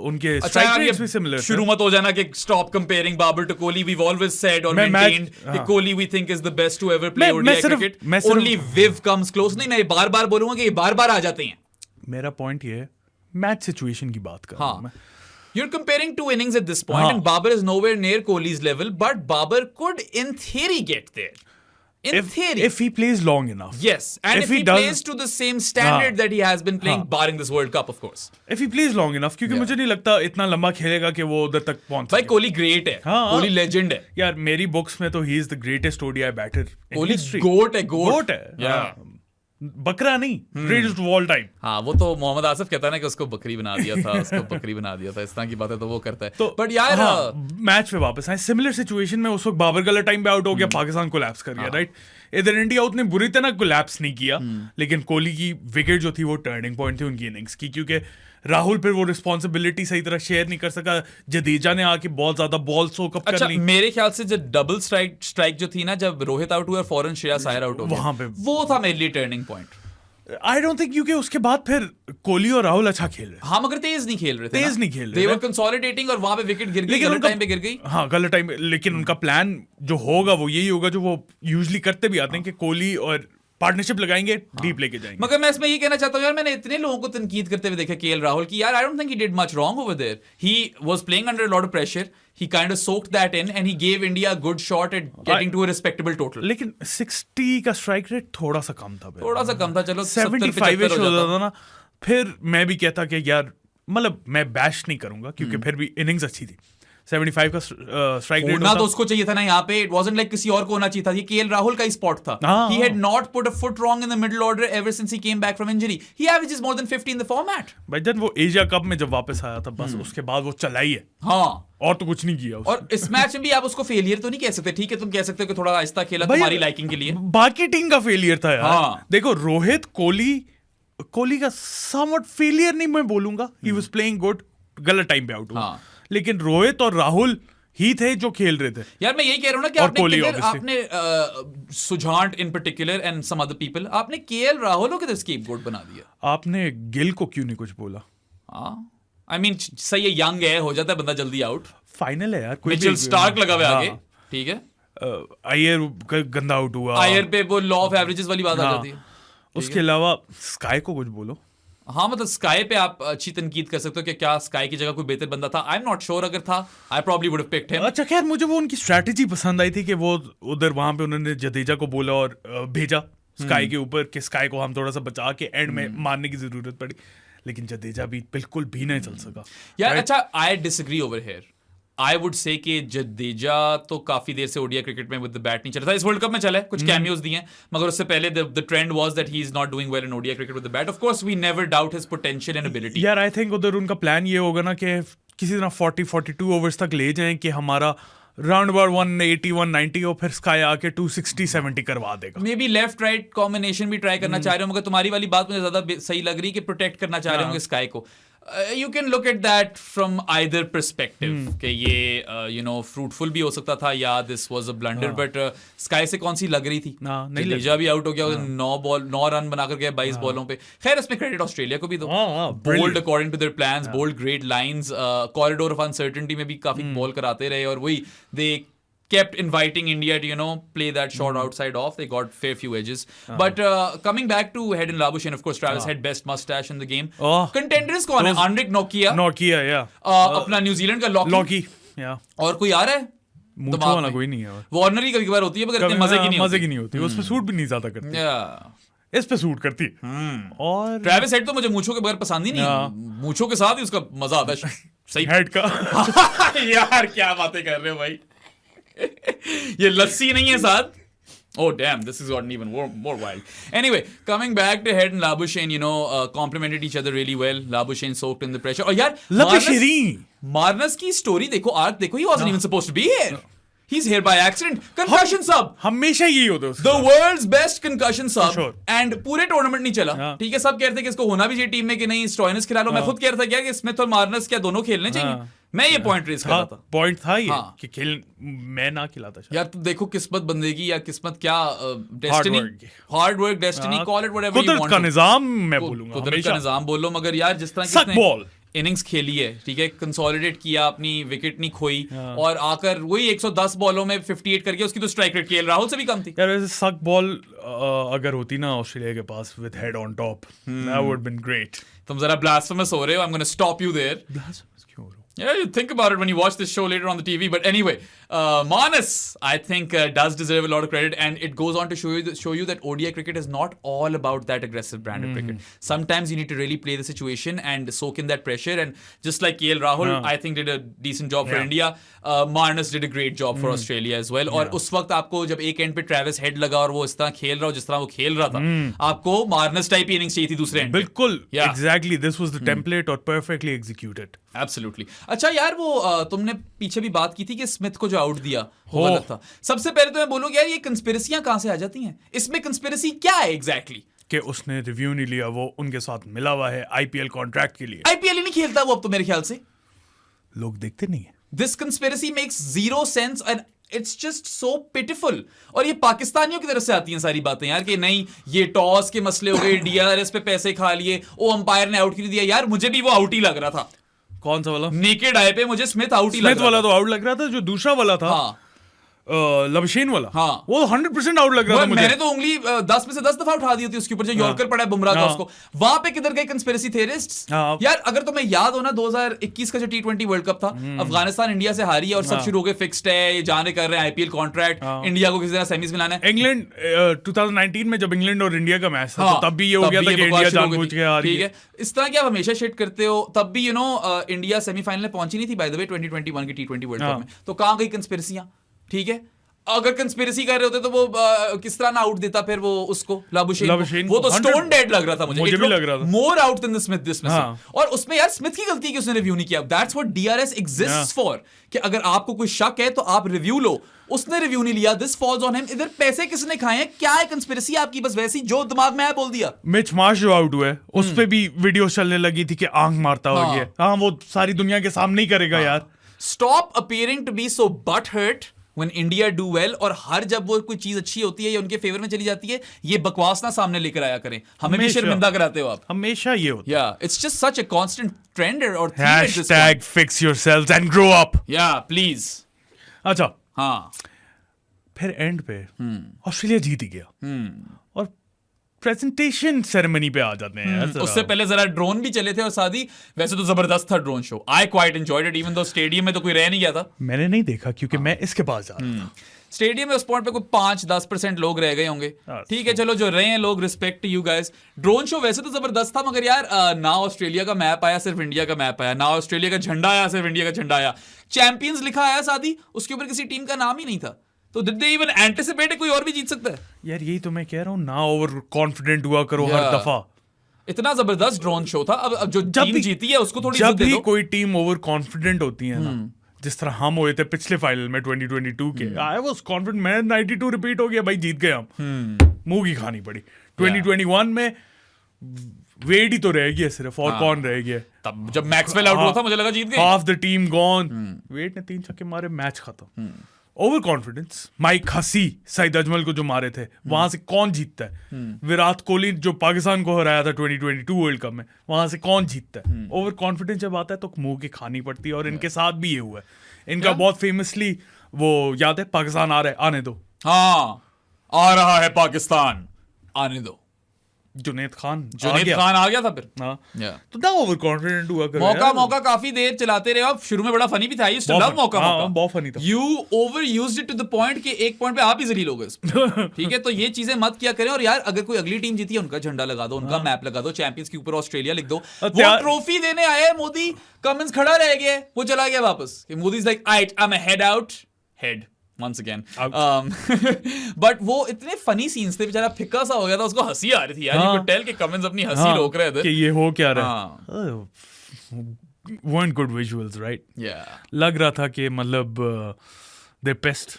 A: उनके स्ट्राइक रेट्स भी सिमिलर।
B: शुरू मत हो जाना कि stop comparing Babar to Kohli. We always said और मेंटेन्ड कि Kohli we think is the best to ever play ODI cricket. Only Viv comes close. नहीं, मैं बार-बार बोलूंगा कि ये बार-बार आ जाते हैं।
A: मेरा पॉइंट ये है, मैच सिचुएशन की बात कर रहा हूं मैं।
B: You're comparing two innings at this point, and Babar is nowhere near Kohli's level, but Babar could, in theory, get there. In theory.
A: If he plays long enough.
B: Yes, and if he plays to the same standard that he has been playing, barring this World Cup, of course.
A: If he plays long enough, क्योंकि मुझे नहीं लगता इतना लंबा खेलेगा कि वो उधर तक पहुंच सके।
B: भाई कोहली ग्रेट है, कोहली लेजेंड है।
A: यार मेरी बुक्स में तो he is the greatest ODI batter in history.
B: Kohli गोट है।
A: Yeah. बकरा नहीं, greatest of all time.
B: हाँ, वो तो मोहम्मद आसिफ कहता है ना कि उसको बकरी बना दिया था, इस तरह की बातें तो वो करता है। बट यार
A: मैच पे वापस आए, सिमिलर सिचुएशन में उस वक्त बाबर गलत टाइम पे आउट हो गया, पाकिस्तान कोलैप्स कर गया, राइट। इधर इंडिया उतनी बुरी तरह कोलैप्स नहीं किया, लेकिन कोहली की विकेट जो थी वो टर्निंग पॉइंट थी उनकी इनिंग्स की, क्योंकि राहुल फिर वो रिस्पॉन्सिबिलिटी सही तरह शेयर नहीं कर सका। जडेजा ने आके बहुत ज्यादा बॉल सोकअप कर ली।
B: मेरे ख्याल से जब डबल स्ट्राइक जो थी ना, जब रोहित आउट हुआ और फौरन श्रेयस अय्यर आउट हो गया,
A: वहां पे
B: वो था मेरे लिए turning point.
A: I don't think, क्योंकि उसके बाद फिर कोहली और राहुल अच्छा खेल रहे।
B: हाँ, मगर तेज नहीं खेल रहे थे। They were consolidating और वहां पे विकेट गिर गई, गलत टाइम पे गिर गई।
A: हाँ, गलत टाइम, लेकिन उनका प्लान जो होगा वो यही होगा जो वो यूजुअली करते भी आते हैं कि कोहली और पार्टनरशिप लगाएंगे, डीप लेके जाएंगे।
B: मगर मैं इसमें ये कहना चाहता हूँ यार, मैंने इतने लोगों को तनकीद करते हुए देखा केएल राहुल की, यार I don't think he did much wrong over there. He was playing under a lot of pressure, he kind of soaked that in and he gave India a good shot at getting to a respectable total.
A: लेकिन 60 का strike rate थोड़ा सा कम था,
B: चलो
A: 75 हो जाता था ना, फिर मैं भी कहता कि यार, मतलब मैं बैश नहीं करूंगा, क्योंकि फिर भी इनिंग्स अच्छी थी। 75 का स्ट्राइक रेट
B: होना तो उसको चाहिए था ना यहाँ पे। इट वाजंट लाइक किसी और को होना चाहिए था, ये केएल राहुल का ही स्पॉट था। He had not put a foot wrong in the middle order ever since he came back from injury. He averages more than 50 in the format.
A: भाई जब वो एशिया कप में जब वापस आया था, बस उसके बाद वो चला ही है।
B: हाँ,
A: और तो कुछ नहीं किया उसने।
B: और इस मैच में भी आप उसको फेलियर तो नहीं कह सकते। ठीक है, तुम कह सकते हो कि थोड़ा आहिस्ता खेला तुम्हारी लाइकिंग के लिए।
A: बाकी टीम का फेलियर था यार। हाँ। देखो, रोहित कोहली का समवट फेलियर नहीं मैं बोलूंगा, ही वाज प्लेइंग गुड, गलत टाइम पे आउट हुआ, लेकिन रोहित और राहुल ही थे जो खेल रहे थे।
B: यार मैं यही कह रहा हूं ना कि आपने सुझांट in particular and some other people, आपने केएल राहुल को स्केपगोट बना दिया।
A: आपने गिल को क्यों नहीं कुछ बोला?
B: आई मीन सही है, यंग है, हो जाता है बंदा जल्दी आउट।
A: फाइनल है यार,
B: मिचेल स्टार्क लगा हुआ आगे, ठीक है।
A: अय्यर गंदा आउट हुआ,
B: अय्यर पे वो लॉ ऑफ एवरेजेस वाली बात आ जाती है।
A: उसके अलावा स्काई को कुछ बोलो।
B: हाँ, मतलब स्काई पे आप अच्छी तनकीद कर सकते हो कि क्या स्काई की जगह कोई बेहतर बंदा था। आई एम नॉट श्योर, अगर था I probably would have picked him.
A: अच्छा खैर, मुझे वो उनकी स्ट्रेटजी पसंद आई थी कि वो उधर वहां पे उन्होंने जडेजा को बोला और भेजा स्काई के ऊपर कि स्काई को हम थोड़ा सा बचा के एंड में मारने की जरूरत पड़ी, लेकिन जडेजा भी बिल्कुल भी नहीं चल सका
B: यार। अच्छा, I disagree over here. I would say कि जडेजा तो काफी देर से ओडीआई क्रिकेट में विद द बैट नहीं चल रहा था। इस वर्ल्ड कप में चला है, कुछ कैमियोज दिए हैं, मगर उससे पहले the trend was that he is not doing well in ODI cricket with the bat. Of course we never doubt his potential and ability.
A: यार आई थिंक उधर उनका प्लान ये होगा ना कि किसी तरह 40-42 ओवर्स तक ले जाएं कि हमारा राउंड अबाउट 180-190 और फिर स्काई आके 260-70 करवा देगा।
B: May be left right combination भी ट्राई करना चाह रहे हो, मगर तुम्हारी वाली बात मुझे ज्यादा सही लग रही कि प्रोटेक्ट करना चाह रहे होंगे स्काई को। You can look at that from either perspective कि ये यू नो फ्रूटफुल भी हो सकता था या this was a blunder, but sky से कौन सी लग रही थी? जडेजा भी आउट हो गया, 9 रन बनाकर गया 22 बॉलों पे। खैर इसमें क्रेडिट ऑस्ट्रेलिया को भी दो, bowled according to their plans, bowled, great lines, corridor of uncertainty में भी काफी बॉल कराते रहे, और वही दे kept inviting India to, you know, play that shot outside off. They got fair few edges. But coming back to Head and Labuschagne, of course, Travis had best mustache in the game. Contenders कौन है? Anrik Nokia,
A: yeah.
B: अपना New Zealand का Lockie,
A: yeah.
B: और कोई आ रहा है?
A: मूंछों वाला कोई नहीं है।
B: वार्नर ही कभी-कभार होती है, मगर इतने मजे की नहीं होती।
A: उस पे सूट भी नहीं ज्यादा करती। इस पे सूट करती है। और
B: ट्रैविस हेड तो मुझे मूंछों के बगैर पसंद ही नहीं। मूंछों के साथ ही उसका मजा आता है। सही
A: हेड का।
B: यार क्या बातें कर रहे हो भाई। ये लस्सी नहीं है साथ। Oh damn, this has gotten even more wild. Anyway, coming back to Head and Labuschagne, you know, complemented each other really well. Labuschagne soaked in the pressure. और यार मार्नस की स्टोरी देखो, आर्क देखो, he wasn't even supposed to be here. He's here by accident. Concussion sub.
A: हमेशा यही होता है।
B: The world's best concussion sub. And पूरे टूर्नामेंट नहीं चला। ठीक है, सब कह रहे थे कि इसको होना भी चाहिए टीम में कि नहीं, स्टॉइनिस खिला लो। मैं खुद कह रहा था क्या कि स्मिथ और मार्नस क्या दोनों खेलने चाहिए। मैं ये पॉइंट रेज कर रहा था।
A: पॉइंट था ये कि खेल मैं ना खिलाता।
B: यार तुम देखो किस्मत बंदे की, या किस्मत क्या, destiny, hard work, destiny, call it whatever you want.
A: कुदरत का निजाम मैं बोलूंगा,
B: कुदरत का निजाम बोलो, मगर यार जिस तरह किसने इनिंग्स खेली है, ठीक है, कंसोलिडेट किया, अपनी विकेट नहीं खोई, और आकर वही 110 बॉलों में 58 करके उसकी तो स्ट्राइक रेट केएल राहुल से भी कम थी।
A: यार वैसे सक बॉल अगर होती ना ऑस्ट्रेलिया के पास with Head on top, that would been great.
B: तुम जरा ब्लास्फेमस हो रहे हो, I am gonna stop you there.
A: Blasphemous क्यों हो रहे हो?
B: Yeah, you think about it when you watch this show later on the TV. But anyway, Manas, I think, does deserve a lot of credit, and it goes on to show you that ODI cricket is not all about that aggressive brand of cricket. Sometimes you need to really play the situation and soak in that pressure. And just like KL Rahul, I think did a decent job for India. Manas did a great job for Australia as well. और उस वक्त आपको जब एक and पे Travis head लगा और वो इस तरह खेल रहा हो जिस तरह वो खेल रहा था, आपको मार्नस टाइप इनिंग्स चाहिए थी दूसरे एंड।
A: बिल्कुल, exactly. This was the template और perfectly executed.
B: Absolutely. अच्छा यार वो तुमने पीछे भी बात की थी कि स्मिथ को जो आउट दिया वो गलत था। सबसे पहले तो मैं बोलूंगा यार ये कंस्पिरेसियां कहां से आ जाती हैं? इसमें कंस्पिरेसी क्या है एग्जैक्टली?
A: कि उसने रिव्यू नहीं लिया, वो उनके साथ मिला हुआ है आईपीएल कॉन्ट्रैक्ट के लिए।
B: आईपीएल ही नहीं खेलता वो अब तो मेरे ख्याल से।
A: लोग देखते नहीं है।
B: This conspiracy makes zero sense and it's just so pitiful. और ये पाकिस्तानियों की तरफ से आती हैं सारी बातें यार कि नहीं ये टॉस के मसले हो गए, डीआरएस पे पैसे खा लिए, वो अंपायर ने आउट क्यों दिया। यार मुझे भी वो आउट ही लग रहा था।
A: कौन सा वाला?
B: नेकेड आई पे मुझे स्मिथ आउट ही लग रहा था।
A: स्मिथ वाला तो आउट लग रहा था, जो दूसरा वाला था लबशेन वाला,
B: हाँ,
A: वो 100% आउट लग रहा था मुझे।
B: मैंने तो उंगली 10 में से 10 दफा उठा दी थी उसके ऊपर, जो यॉर्कर पड़ा है बुमराह का, उसको वहां पे किधर गए कंस्पिरेसी थेरिस्ट्स? यार अगर तुम्हें याद हो ना 2021 का जो T20 वर्ल्ड कप था, अफगानिस्तान इंडिया से हारी है और सब शुरू हो गए फिक्स्ड है, ये जाने कर रहे हैं आईपीएल कॉन्ट्रैक्ट, इंडिया को किसी तरह सेमीज मिलाना है।
A: इंग्लैंड 2019 में जब इंग्लैंड और इंडिया का मैच था, तब भी ये हो गया था कि इंडिया जानबूझ के हार गई। ठीक है,
B: इस तरह के आप हमेशा शिट करते हो। तब भी यू नो इंडिया सेमीफाइनल में पहुंची नहीं थी बाय द वे 2021 के T20 वर्ल्ड कप में। तो कहां गई कंस्पिरेसियां? ठीक है, अगर कंस्पिरेसी कर रहे होते तो वो किस तरह ना आउट देता फिर वो उसको लाबुशेन वो तो स्टोन डेड लग रहा था मुझे
A: भी लग रहा था।
B: More out than the Smith this में। और उसमें यार स्मिथ की गलती है कि उसने रिव्यू नहीं किया। That's what DRS exists for, कि अगर आपको कोई शक है तो आप रिव्यू लो। उसने रिव्यू नहीं लिया, दिस फॉल्स ऑन हिम। इधर पैसे किसने खाए हैं? क्या है कंस्पिरेसी आपकी? बस वैसी जो दिमाग में आया बोल दिया।
A: मिच मार्श जो आउट हुआ है उस पे भी वीडियो चलने लगी थी कि आंख मारता हो गया। हाँ, वो सारी दुनिया के सामने ही करेगा यार।
B: Stop appearing to be so butthurt when India do well, और हर जब वो कोई चीज अच्छी होती है या उनके फेवर में चली जाती है, ये बकवास ना सामने लेकर आया करें। हमें भी शर्मिंदा कराते हो आप।
A: हमेशा ये होता है।
B: Yeah, it's just such a constant trend और
A: hashtag fix yourselves and grow up.
B: Yeah, please.
A: अच्छा,
B: हाँ,
A: फिर एंड पे ऑस्ट्रेलिया जीत ही गया और प्रेजेंटेशन सेरेमनी पे आ जाते हैं।
B: उससे पहले जरा ड्रोन भी चले थे और शादी वैसे तो जबरदस्त था drone show. I quite enjoyed it even though stadium में तो कोई रह नहीं गया था।
A: मैंने नहीं देखा क्योंकि मैं इसके पास जा रहा था।
B: स्टेडियम में उस पॉइंट पे कोई 5-10% लोग रह गए होंगे, ठीक है, चलो जो रहे हैं लोग, respect you guys. Drone show वैसे तो जबरदस्त था, मगर यार ना ऑस्ट्रेलिया का मैप आया, सिर्फ इंडिया का मैप आया, ना ऑस्ट्रेलिया का झंडा आया, सिर्फ इंडिया का झंडा आया, चैंपियंस लिखा आया साथ ही, उसके ऊपर किसी टीम का नाम ही नहीं था। तो डिड दे इवन एंटिसिपेट कोई और भी जीत सकता है?
A: यार यही तो मैं कह रहा हूँ, ना ओवर कॉन्फिडेंट हुआ करो हर दफा।
B: इतना जबरदस्त ड्रोन शो था। अब जो टीम जीती है उसको थोड़ी
A: जब भी कोई टीम ओवर कॉन्फिडेंट होती है ना, जिस तरह हम हुए थे पिछले फाइनल में 2022 के, आई वाज कॉन्फिडेंट, मैं 92 रिपीट हो गया भाई, जीत गए हम, मुंह की खानी पड़ी। 2021 में वेड ही तो रह गया सिर्फ, और कौन रह गया?
B: तब जब मैक्सवेल आउट हुआ था मुझे लगा जीत गए,
A: हाफ द टीम गॉन, वेड ने 3 छक्के मारे, मैच खत्म। Over confidence, Mike Hussey Saeed Ajmal को जो मारे थे, वहां से कौन जीतता है? विराट कोहली जो पाकिस्तान को हराया था 2022 वर्ल्ड कप में, वहां से कौन जीतता है? ओवर कॉन्फिडेंस जब आता है तो मुंह की खानी पड़ती है, और इनके साथ भी ये हुआ है। इनका बहुत फेमसली वो याद है, पाकिस्तान आ रहा है, आने दो।
B: हाँ, आ रहा है पाकिस्तान, आने दो।
A: जुनेद खान
B: आ गया था फिर।
A: तो ना ओवर कॉन्फिडेंट हुआ
B: करो, मौका काफी देर चलाते रहे। अब शुरू में बड़ा फनी भी था, ये मौका
A: बहुत फनी था।
B: You overused it to the point कि एक पॉइंट पे आप ही जलील हो गए। ठीक है, तो ये चीजें मत किया करें। और यार अगर कोई अगली टीम जीती है, उनका झंडा लगा दो, उनका मैप लगा दो, चैंपियंस के ऊपर ऑस्ट्रेलिया लिख दो। वो ट्रॉफी देने आए मोदी, कमिंस खड़ा रह गया, वो चला गया वापस। Modi is like I am head out, head once again. But वो इतने फनी सीन्स थे, बेचारा फिक्का सा हो गया था, उसको हंसी आ रही थी यार। You could tell कि कमेंट्स अपनी हंसी रोक रहे थे
A: कि ये हो क्या रहा है। Weren't good visuals, right?
B: Yeah.
A: लग रहा था कि मतलब they pissed,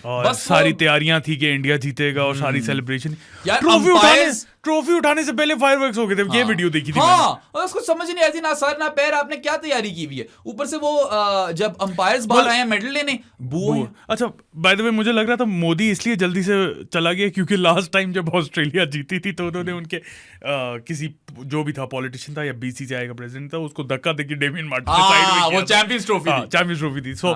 A: और सारी तैयारियां थी कि इंडिया जीतेगा, और सारी सेलिब्रेशन। ट्रॉफी उठाने से पहले फायरवर्क्स हो गए थे। ये वीडियो देखी थी मैंने,
B: और उसको समझ नहीं आ रही थी, ना सर ना पैर, आपने क्या तैयारी की हुई है। ऊपर से वो जब अंपायर्स बाहर आए मेडल लेने, बू।
A: अच्छा, बाय द वे मुझे लग रहा था मोदी इसलिए जल्दी से चला गया क्योंकि लास्ट टाइम जब ऑस्ट्रेलिया जीती थी तो उन्होंने उनके किसी जो भी था, पॉलिटिशियन था या बीसीसीआई का प्रेसिडेंट था, उसको धक्का देके डेमियन मार्टिन के साइड में,
B: वो चैंपियंस ट्रॉफी थी।
A: सो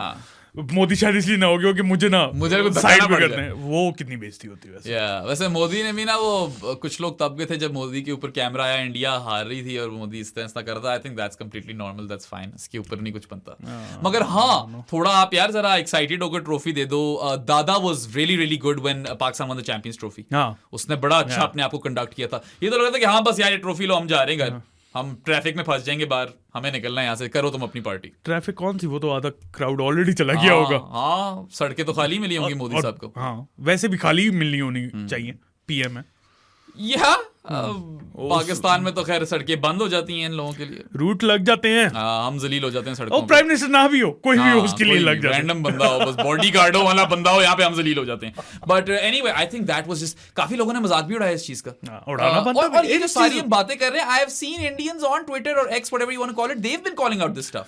A: मोदी शायद इसलिए ना हो गया कि मुझे साइड में करते हैं। वो कितनी बेइज्जती होती है
B: वैसे मोदी ने भी ना, वो कुछ लोग तब गए थे जब मोदी के ऊपर कैमरा आया, इंडिया हार रही थी और मोदी इस तरह करता। I think that's completely normal, that's fine, इसके ऊपर नहीं कुछ बनता। मगर हाँ, थोड़ा आप यार जरा एक्साइटेड होकर ट्रॉफी दे दो। दादा was really really good when Pakistan one the champions trophy. उसने बड़ा अच्छा अपने आप को कंडक्ट किया था। ये तो लग रहा था कि हाँ बस यार ये ट्रॉफी लो, हम जा रहे हैं घर, हम ट्रैफिक में फंस जाएंगे बाहर, हमें निकलना है यहाँ से, करो तुम अपनी पार्टी।
A: ट्रैफिक कौन सी, वो तो आधा क्राउड ऑलरेडी चला गया होगा।
B: हाँ, सड़कें तो खाली मिली होंगी मोदी साहब को।
A: हाँ, वैसे भी खाली मिलनी होनी चाहिए, पीएम है।
B: पाकिस्तान में तो खैर सड़कें बंद हो जाती हैं इन लोगों के लिए,
A: रूट लग जाते हैं,
B: हम जलील हो जाते हैं सड़कों पे।
A: प्राइम मिनिस्टर ना भी हो, कोई भी हो, उसके लिए लग जाता है।
B: रैंडम बंदा हो, बस बॉडी गार्डो वाला बंदा हो, यहाँ पे हम जलील हो जाते हैं। But anyway, I think that was just, काफी लोगों ने मजाक भी उड़ाया इस चीज का। और ये जो सारी हम बातें कर रहे हैं, I have seen Indians on Twitter और X, whatever you want to call it, they have been calling out this stuff.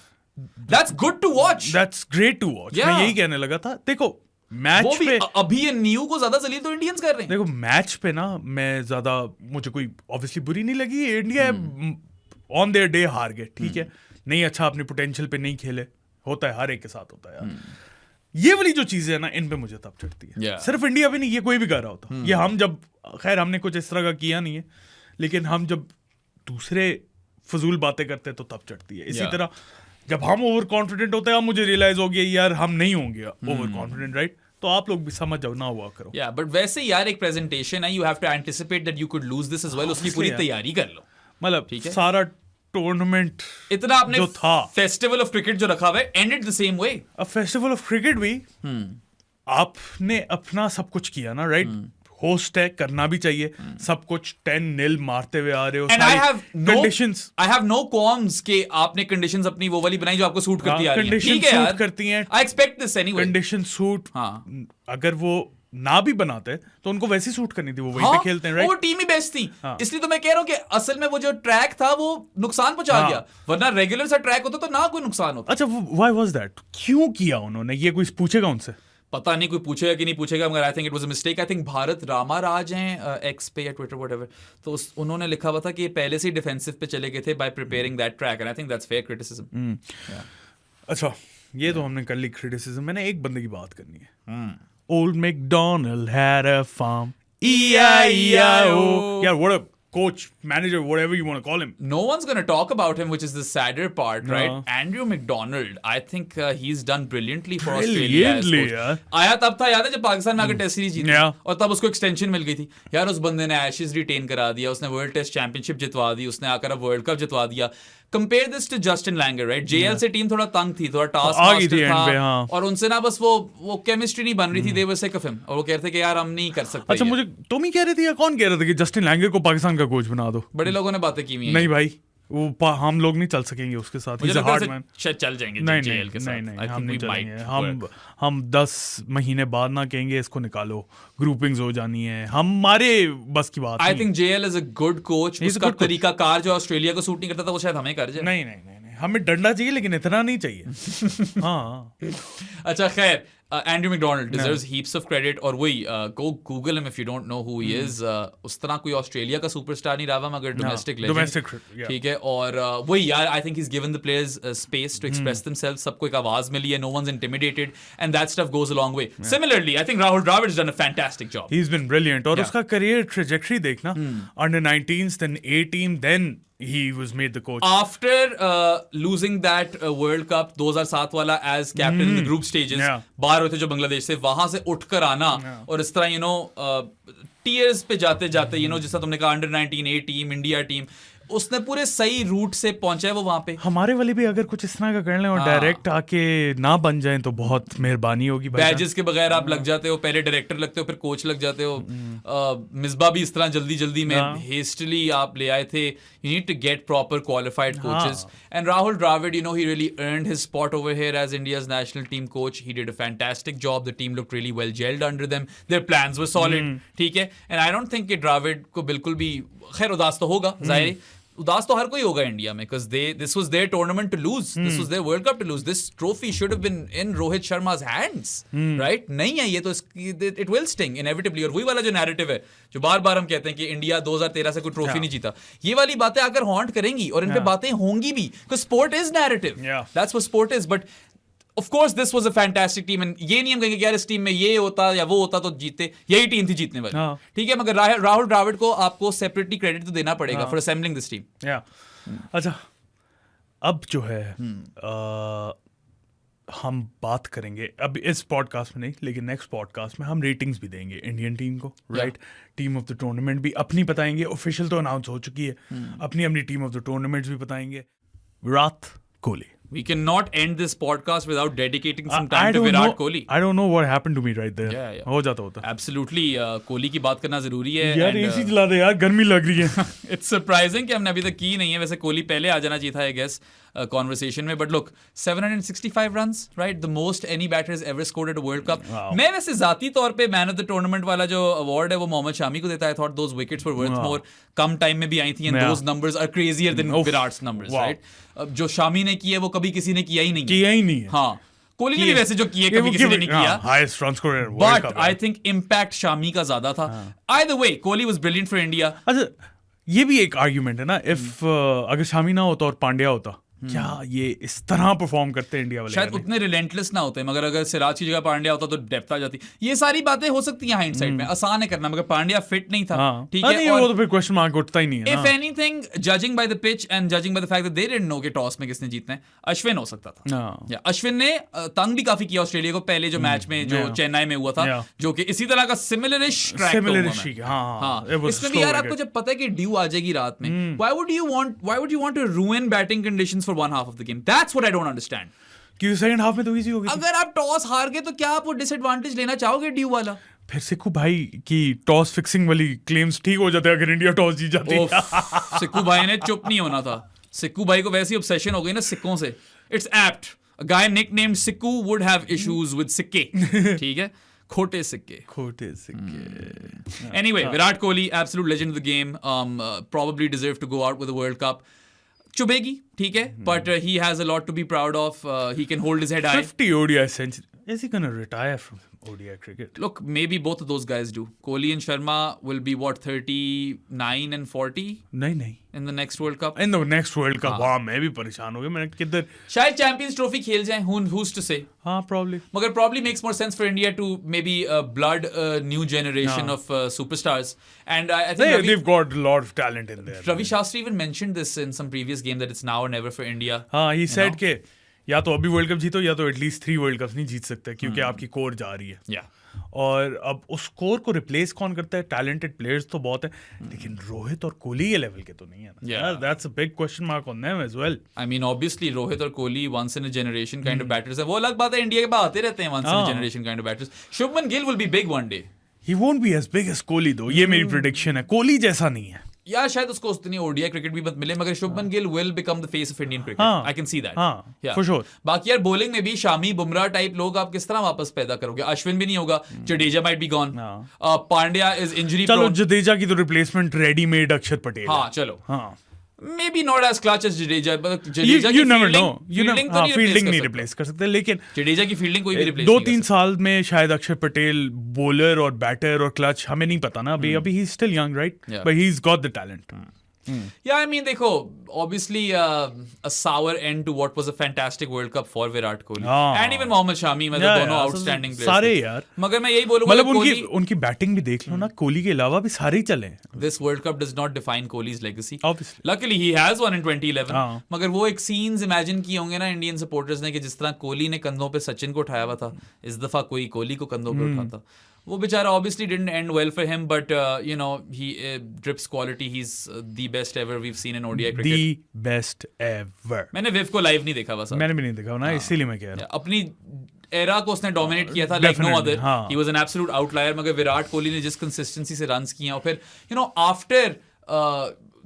B: That's good to watch,
A: that's great to watch. मैं यही कहने लगा था। देखो मैच पे
B: अभी ये न्यू को ज्यादा जलील तो इंडियंस कर रहे हैं।
A: देखो मैच पे ना, मैं ज्यादा, मुझे कोई ऑब्वियसली बुरी नहीं लगी। इंडिया ऑन देयर डे हार गए, ठीक है, नहीं अच्छा अपने पोटेंशियल पे नहीं खेले, होता है, हर एक के साथ होता है यार। ये वाली जो चीजें है ना, इन पे मुझे तब चढ़ती है। सिर्फ इंडिया भी नहीं, ये कोई भी कर रहा होता। ये हम जब, खैर हमने कुछ इस तरह का किया नहीं है, लेकिन हम जब दूसरे फजूल बातें करते हैं तो तब चढ़ती है। इसी तरह जब हम ओवर कॉन्फिडेंट होते हैं, मुझे रियलाइज हो गया यार हम नहीं होंगे ओवर कॉन्फिडेंट, राइट? तो आप लोग भी समझ जाओ, ना हुआ करो।
B: बट वैसे यार एक प्रेजेंटेशन है, you have to anticipate that you could lose this as well. उसकी पूरी तैयारी कर लो,
A: मतलब सारा टूर्नामेंट
B: इतना आपने जो था, फेस्टिवल ऑफ क्रिकेट जो रखा हुआ है, ended the same way.
A: Festival of cricket भी आपने अपना सब कुछ किया ना, राइट? होस्ट है, करना भी चाहिए सब कुछ। 10-0 मारते हुए आ रहे हो,
B: कंडीशंस, आई हैव नो क्वाल्म्स कि आपने कंडीशंस अपनी वो वाली बनाई जो आपको सूट करती आ रही है, ठीक है यार,
A: करती हैं।
B: I expect this anyway.
A: Condition suit, अगर वो ना भी बनाते तो उनको वैसे सूट करनी थी, वो वहीं पे खेलते हैं, राइट?
B: वो टीम ही बेस्ट थी। इसलिए तो मैं कह रहा हूं कि असल में वो जो ट्रैक था वो नुकसान पहुंचा गया, वरना रेगुलर सा ट्रैक होता तो ना कोई नुकसान होता।
A: अच्छा, व्हाई वाज दैट? क्यों किया उन्होंने ये? कोई पूछेगा उनसे?
B: पता नहीं कोई पूछेगा कि नहीं पूछेगा, मगर I think it was a mistake. I think Bharat Ramaraj हैं एक्स पे या ट्विटर व्हाटएवर, तो उन्होंने लिखा हुआ था कि ये पहले से ही डिफेंसिव पे चले गए थे bye preparing that track, and I think that's fair criticism.
A: अच्छा, ये तो हमने कर ली क्रिटिसिज्म। मैंने एक बंदे की बात करनी है। Old McDonald had a farm, E-I-E-I-O। यार what a coach, manager, whatever you want to call him.
B: No one's going to talk about him, which is the sadder part,
A: No.
B: right? Andrew McDonald, I think he's done brilliantly for Australia as coach.
A: यार.
B: आया तब था, याद है जब पाकिस्तान में आकर test series जीती
A: Yeah.
B: और तब उसको एक्सटेंशन मिल गई थी यार. उस बंदे ने एशेज रिटेन करा दिया, उसने वर्ल्ड टेस्ट चैंपियनशिप जितवा दी, उसने आकर अब वर्ल्ड कप जितवा दिया. Compare this to Justin Langer, right? JL से टीम थोड़ा तंग थी, थोड़ा टास्क
A: आ गई थी
B: मास्टर
A: end पे,
B: था
A: हाँ.
B: और उनसे ना बस वो केमिस्ट्री नहीं बन रही थी. दे वर सिक ऑफ हिम और वो कह रहे थे कि यार हम नहीं कर सकते.
A: अच्छा, मुझे तुम ही कह रहे थे या कौन कह रहे थे कि जस्टिन लैंगर को पाकिस्तान का कोच बना दो?
B: बड़े लोगों ने बातें की हुई हैं.
A: नहीं भाई, हम लोग नहीं चल सकेंगे उसके साथ.
B: मुझे
A: He's a
B: लगता है
A: hard man.
B: शायद चल जाएंगे
A: नहीं
B: जेएल के साथ.
A: नहीं,
B: I
A: हम
B: think
A: नहीं
B: we might
A: चलेंगे.
B: work.
A: हम 10 महीने बाद ना कहेंगे इसको निकालो, ग्रुपिंग्स हो जानी है, हमारे बस की बात
B: आई
A: नहीं.
B: Think JL is a good coach.
A: He's a
B: उसका
A: good coach.
B: तरीका कार जो ऑस्ट्रेलिया को सूट नहीं करता था वो शायद हमें कर जाए.
A: नहीं, हमें डंडा चाहिए लेकिन इतना नहीं चाहिए. हाँ.
B: अच्छा खैर, Andrew McDonald deserves heaps of credit. और वही go Google him if you don't know who he is. उस तरह कोई ऑस्ट्रेलिया का सुपरस्टार नहीं रहा मगर डोमेस्टिक
A: domestic, yeah.
B: ठीक है. और वही यार, I think he is given the players space to express themselves. सबको एक आवाज मिली है, no one's intimidated and that stuff goes a long way. Similarly I think Rahul Dravid has done a fantastic job.
A: He's been brilliant. और
B: Yeah.
A: उसका career trajectory देखना, under 19s, then 18, then he was made the coach.
B: After losing that World Cup 2007 वाला as captain in the group stages,
A: Yeah.
B: बाहर हुए थे जो बांग्लादेश से, वहां से उठकर आना और इस तरह टीयर्स पे जाते जाते जैसा तुमने कहा under 19 A team, India team, उसने पूरे सही रूट से पहुंचा है वो वहां पे.
A: हमारे वाले भी अगर कुछ इस तरह का कर लें और डायरेक्ट आके ना बन जाएं तो बहुत मेहरबानी होगी भाई.
B: बैजेस के बगैर आप लग जाते हो, पहले डायरेक्टर लगते हो फिर कोच लग जाते हो. मिसबा भी इस तरह जल्दी में हेस्टली आप ले आए थे. You need to get proper qualified coaches and Rahul Dravid he really earned his spot over here as India's national team coach. He did a fantastic job. The team looked really well gelled under them. Their plans were solid. ठीक है. And I don't think कि द्रविड को बिल्कुल भी खैर उदास तो होगा, जाहिर है उदास तो हर कोई होगा इंडिया में, because this was their tournament to lose. This was their World Cup to lose. This trophy should have been in Rohit Sharma's hands, right? नहीं है ये तो, it will sting inevitably. और वही वाला जो narrative है जो बार-बार हम कहते हैं कि इंडिया 2013 से कोई ट्रॉफी नहीं जीता, ये वाली बातें आकर हॉन्ट करेंगी और इन पे बातें होंगी भी, because sport is narrative. That's what sport is. But of course this was a fantastic team and ये नहीं हम कहेंगे कि यार इस टीम में ये होता या वो होता तो जीते. यही टीम थी जीतने वाली. ठीक है, मगर राहुल द्रविड को आपको सेपरेटली क्रेडिट तो देना पड़ेगा फॉर असेंबलिंग दिस टीम.
A: अच्छा, अब जो है हम बात करेंगे अब इस पॉडकास्ट में नहीं, लेकिन नेक्स्ट पॉडकास्ट में हम रेटिंग्स भी देंगे इंडियन टीम को, right? Team of the tournament भी अपनी बताएंगे, ऑफिशियल तो अनाउंस हो चुकी है. अपनी टीम ऑफ द टूर्नामेंट्स भी बताएंगे. Virat Kohli.
B: We cannot end this podcast without dedicating some time to Virat Kohli.
A: I don't know what happened to me right there.
B: Yeah.
A: हो जाता.
B: Absolutely, कोहली की बात करना जरूरी है.
A: यार एसी चला दे यार, गर्मी लग रही है.
B: It's surprising कि हमने अभी तक की नहीं है. वैसे कोहली पहले आ जाना चाहिए था, I guess, conversation में. But look, 765 runs, right? The most any batter has ever scored at a World Cup.
A: Wow.
B: मैं वैसे जाती तौर पे मैन ऑफ द टूर्नामेंट वाला जो अवार्ड है वो मोहम्मद शामी को देता है. I thought those wickets were worth more. Come time में भी आई थी and those numbers are crazier than Virat's numbers, right? जो शामी ने किया वो कभी किसी ने किया ही नहीं है. हाँ, कोहली ने भी वैसे जो किए कभी किसी ने नहीं किया.
A: Highest run scorer
B: but I think impact Shami का ज्यादा था. Either way Kohli was brilliant for India.
A: अच्छा, ये भी एक आर्ग्यूमेंट है ना, इफ अगर शामी ना होता और पांड्या होता, क्या ये इस तरह परफॉर्म करते हैं इंडिया वाले?
B: शायद उतने रिलेंटलेस ना होते, मगर अगर सिराज की जगह पांड्या होता तो डेप्थ आ जाती. ये सारी बातें हो सकती हैं हाइंडसाइट में, आसान है करना, मगर पांड्या फिट नहीं था. ठीक है,
A: वो तो फिर क्वेश्चन मार्क उठता ही नहीं है.
B: If anything, judging by the pitch and judging by the fact that they didn't know कि टॉस में किसने जीतना है, अश्विन हो सकता था. या अश्विन ने तंग भी काफी किया ऑस्ट्रेलिया को पहले जो मैच में जो चेन्नई में हुआ था, जो कि इसी तरह का सिमिलरिश ट्रैक. हां, इसमें भी यार आपको जब पता है कि ड्यू आ जाएगी रात में, why would you want to ruin batting conditions for one half of the game? That's what I don't understand.
A: क्योंकि सेकंड हाफ में तो इजी हो गई.
B: अगर आप टॉस हार गए तो क्या आप वो डिसएडवांटेज लेना चाहोगे ड्यू वाला?
A: फिर सिक्कू भाई की टॉस फिक्सिंग वाली क्लेम्स ठीक हो जाते हैं अगर इंडिया टॉस जीत जाती है.
B: सिक्कू भाई ने चुप नहीं होना था. सिक्कू भाई को वैसी ऑब्सेशन हो गई ना सिक्कों से. It's apt. A guy nicknamed Sikku would have issues with सिक्के. ठीक है, खोटे सिक्के. Anyway, Virat Kohli, absolute legend of the game, probably deserved to go out with the World Cup. चुभेगी, ठीक है, but he has a lot to be proud of. He can hold his head high.
A: 50 ODI century. Is he gonna retire from? ODI cricket.
B: Look, maybe both of those guys do. Kohli and Sharma will be what, 39 and 40
A: नहीं
B: in the next World Cup.
A: In the next world cup हाँ मैं भी परेशान हो गया मैंने किधर
B: शायद चैंपियंस ट्रॉफी खेल जाएं. Who's to say?
A: हाँ probably
B: मगर probably makes more sense for India to maybe blood a new generation of superstars. And I think
A: they've got a lot of talent in there.
B: Ravi Shastri even mentioned this in some previous game that it's now or never for India.
A: हाँ he said के या तो अभी world cup जीतो या तो at least 3 world cups नहीं जीत सकते क्योंकि आपकी कोर जा रही है.
B: Yeah.
A: और अब उस कोर को रिप्लेस कौन करता है? टैलेंटेड प्लेयर्स तो बहुत है लेकिन रोहित और कोहली के लेवल के तो नहीं है ना. That's a big question mark on them as well.
B: I mean obviously Rohit और Kohli once in a generation kind of batters है. वो अलग बात है इंडिया के बाद आते रहते हैं once in a generation kind of batters. Shubman Gill will be big one day.
A: He won't be as big as Kohli though. ये मेरी प्रेडिक्शन है. कोहली जैसा नहीं है.
B: या शायद उसको उतनी ओडीआई क्रिकेट भी मत मिले मगर Shubman Gill will become the face of Indian cricket. I can see that.
A: For sure.
B: बाकी यार बॉलिंग में भी शामी बुमराह टाइप लोग आप किस तरह वापस पैदा करोगे? अश्विन भी नहीं होगा. Jadeja might be gone. Pandya is injury prone.
A: चलो जडेजा की तो रिप्लेसमेंट रेडीमेड अक्षर पटेल.
B: हाँ चलो.
A: हाँ
B: Maybe not as clutch as Jadeja, but
A: you
B: Jadeja की
A: never know.
B: फील्डिंग
A: नहीं रिप्लेस कर सकते लेकिन
B: जडेजा की फील्डिंग कोई भी रिप्लेस नहीं
A: 2-3 साल में शायद अक्षर पटेल बॉलर और बैटर और क्लच हमें नहीं पता ना अभी he still young right but he is got the talent.
B: Yeah, I mean, देखो, obviously a sour end to what was a fantastic World Cup for Virat Kohli and even Mohammad Shami. मतलब दोनों outstanding players.
A: सारे यार.
B: मगर मैं यही बोलूँगा
A: मतलब उनकी बैटिंग भी देख लो ना. कोहली के अलावा भी सारे ही चले.
B: This World Cup does not define Kohli's legacy.
A: Obviously.
B: Luckily he has one in 2011. मगर वो एक scenes imagine किए होंगे ना इंडियन supporters ने कि जिस तरह कोहली ने कंधों पे सचिन को उठाया हुआ था इस दफा कोई कोहली को कंधों पे उठाता. वो बेचारा obviously didn't end well for him, but you know he drips quality. He's the best ever we've seen in ODI cricket.
A: The best ever.
B: मैंने विव को लाइव नहीं देखा बस.
A: मैंने भी नहीं देखा ना इसीलिए मैं कह रहा हूँ.
B: अपनी एरा को उसने डोमिनेट किया था like no other. He was an absolute outlier. मगर विराट कोहली ने जिस कंसिस्टेंसी से रन्स किए और फिर you know after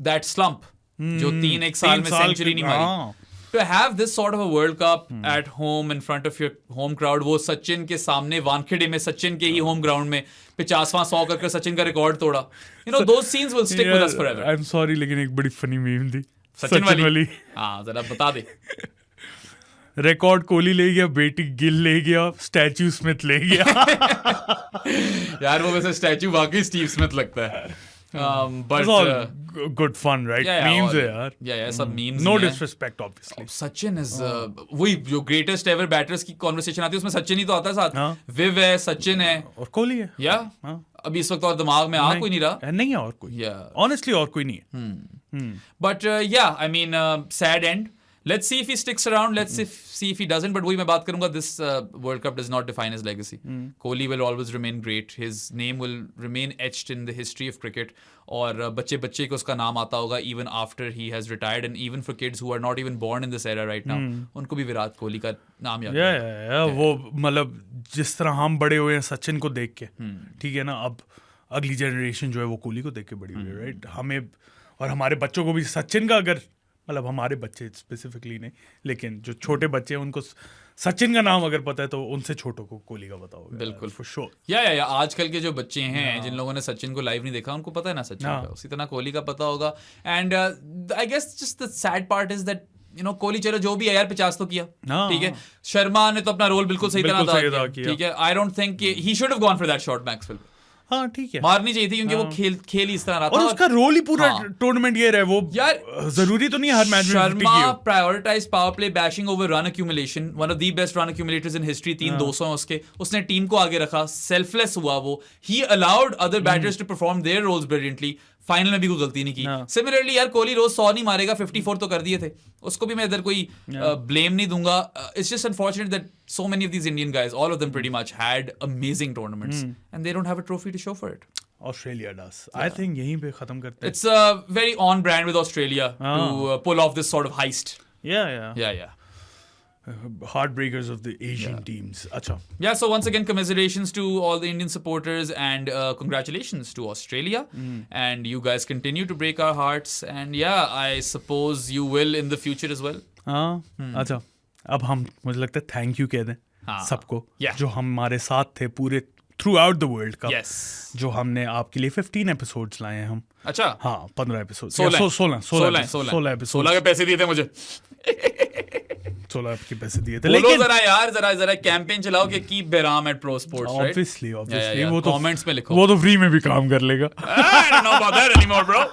B: that slump जो 3-1 साल में सेंचुरी नहीं मारी. To have this sort of a World Cup at home in front of your home crowd, वो सचिन के सामने वानखेड़े में सचिन के ही होम ग्राउंड में 50वां 100 करके सचिन का रिकॉर्ड तोड़ा. You know those scenes will stick with us forever.
A: I'm sorry लेकिन एक बड़ी फनी मीम थी
B: सचिन वाली. हाँ जरा बता दे.
A: रिकॉर्ड कोहली ले गया, बेटी गिल ले गया, स्टैचू स्मिथ ले गया.
B: यार वो वैसे स्टैचू वाकई स्टीव स्मिथ लगता है.
A: But good fun, right? Memes है यार.
B: Yeah, सब memes.
A: No disrespect, obviously.
B: Sachin is वही जो greatest ever batters की conversation आती है उसमें सचिन ही तो आता है साथ. विव है, सचिन है
A: और कोहली है.
B: Yeah. अभी इस वक्त और दिमाग में कोई नहीं रहा.
A: नहीं है और कोई.
B: Yeah.
A: Honestly और कोई नहीं है.
B: But yeah, I mean sad end. Let's see if he sticks around. Let's see if he doesn't. But वही मैं बात करूंगा. This World Cup does not define his legacy. Kohli will always remain great. His name will remain etched in the history of cricket. और बच्चे को उसका नाम आता होगा even after he has retired. And even for kids who are not even born in this era right now, उनको भी विराट कोहली का नाम याद है.
A: वो मतलब जिस तरह हम बड़े हुए हैं सचिन को देख के, ठीक है ना. अब अगली जनरेशन जो है वो कोहली को देख के बड़ी हुई है, राइट. हमें और हमारे बच्चों को भी सचिन का अगर मतलब हमारे बच्चे स्पेसिफिकली नहीं लेकिन जो छोटे बच्चे हैं उनको सचिन का नाम अगर पता है तो उनसे छोटों को कोहली का पता होगा. बिल्कुल फॉर श्योर.
B: या आजकल के जो बच्चे हैं जिन लोगों ने सचिन को लाइव नहीं देखा उनको पता है ना सचिन का. उसी तरह कोहली का पता होगा. And I guess just the sad part is that you know Kohli चलो जो भी है यार 50 तो किया ठीक है. शर्मा ने तो अपना रोल बिल्कुल सही तरह अदा किया. ठीक है. आई don't think he should have gone for that shot Maxwell.
A: हाँ ठीक है.
B: मारनी चाहिए थी क्योंकि वो खेल ही इस तरह रहा था
A: और उसका रोल ही पूरा टूर्नामेंट ये रहा है. वो यार जरूरी तो नहीं हर मैच में
B: Sharma prioritise power play bashing over run accumulation. One of the best run accumulators in history. 3-200 हैं उसके. उसने टीम को आगे रखा. सेल्फलेस हुआ वो. He allowed other batters to perform their roles brilliantly. Final में भी कोई गलती नहीं की. सिमिलरली यार कोहली रोज 100 नहीं मारेगा. 54 तो कर दिए थे. उसको भी मैं इधर कोई ब्लेम नहीं दूंगा. It's just unfortunate that so many of these Indian guys, all of them pretty much had amazing tournaments and they don't have a trophy to show for it.
A: Australia does. I think यहीं पे खत्म करते हैं.
B: It's very on brand with Australia to pull off this sort of heist.
A: Yeah. Heartbreakers of the Asian teams. Acha.
B: Yeah, so once again commiserations to all the Indian supporters and congratulations to Australia. And you guys continue to break our hearts and yeah, I suppose you will in the future as well.
A: अच्छा. अब हम मुझे लगता है thank you कह दें सबको जो हमारे साथ थे पूरे through out the world cup. जो हमने आपके लिए 15 एपिसोड्स लाए हैं हम
B: अच्छा
A: हाँ 15 एपिसोड
B: 16
A: 16 एपिसोड
B: 16 के पैसे दिए थे मुझे
A: 16 के पैसे दिए थे
B: बोलो
A: लेकिन
B: जरा यार जरा कैंपेन चलाओ कि keep Behram at pro sports right
A: obviously
B: yeah,
A: वो तो
B: कमेंट्स में लिखो
A: वो तो फ्री में भी काम कर लेगा
B: I don't know about that anymore, bro.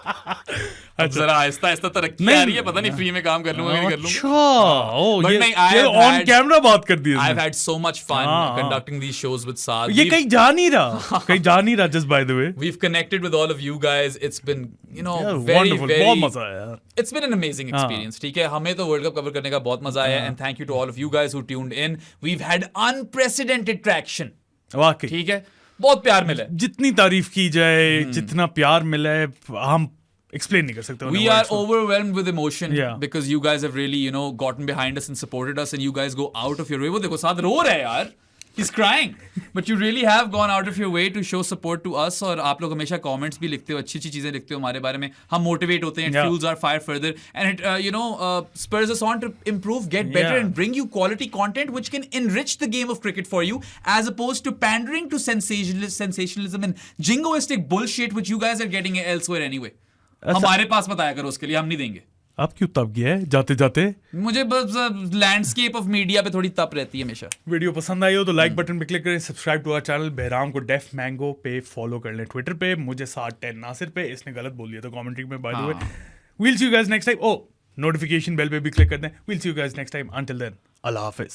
B: अब जरा आहिस्ता आहिस्ता तरक्की आ रही है, पता नहीं फ्री में काम कर लूंगा कि नहीं कर लूंगा.
A: अच्छा ओ
B: But
A: ये
B: नहीं, I
A: ये
B: have
A: ऑन
B: had-
A: कैमरा बात कर दी
B: I've
A: इसने
B: had so much fun
A: हाँ.
B: conducting these shows with Saad.
A: ये कहीं जा नहीं रहा कहीं जा नहीं रहा just by the way
B: We've connected with all of you guys. It's been, you know, very,
A: wonderful
B: very.
A: बहुत मजा आया यार
B: It's been an amazing experience. ठीक है, हमें तो वर्ल्ड कप कवर करने का बहुत मजा आया. And thank you to all of you guys who tuned in. We've had unprecedented traction.
A: वाकई
B: ठीक है, बहुत प्यार मिला है.
A: जितनी तारीफ की जाए जितना प्यार मिला है हम एक्सप्लेन नहीं कर सकते
B: We are overwhelmed with emotion
A: Yeah.
B: because you guys have really, you know, gotten behind us and supported us, and you guys go out of your way. वो देखो साथ रो रहा है यार. He's crying, but you really have gone out of your way to show support to us. और आप लोग हमेशा comments भी लिखते हो, अच्छी चीजें लिखते हो हमारे बारे में. हम motivate होते हैं. It
A: Yeah.
B: fuels our fire further, and it you know spurs us on to improve, get better,
A: Yeah.
B: and bring you quality content which can enrich the game of cricket for you, as opposed to pandering to sensationalism and jingoistic bullshit which you guys are getting elsewhere anyway. हमारे पास बताया करो उसके लिए, हम नहीं देंगे.
A: आप क्यों तब गया है जाते जाते
B: मुझे बस लैंडस्केप ऑफ मीडिया पे थोड़ी तप रहती है हमेशा.
A: वीडियो पसंद आई हो तो लाइक बटन पे क्लिक करें subscribe to our channel Bahram को डेफ मैंगो पे फॉलो कर लें ट्विटर पे मुझे 10 नासिर पे इसने गलत बोल दिया था कमेंट्री में by the way will see you guys next time oh notification bell पे भी क्लिक कर दें will see you guys next time until then अल्लाह हाफिज.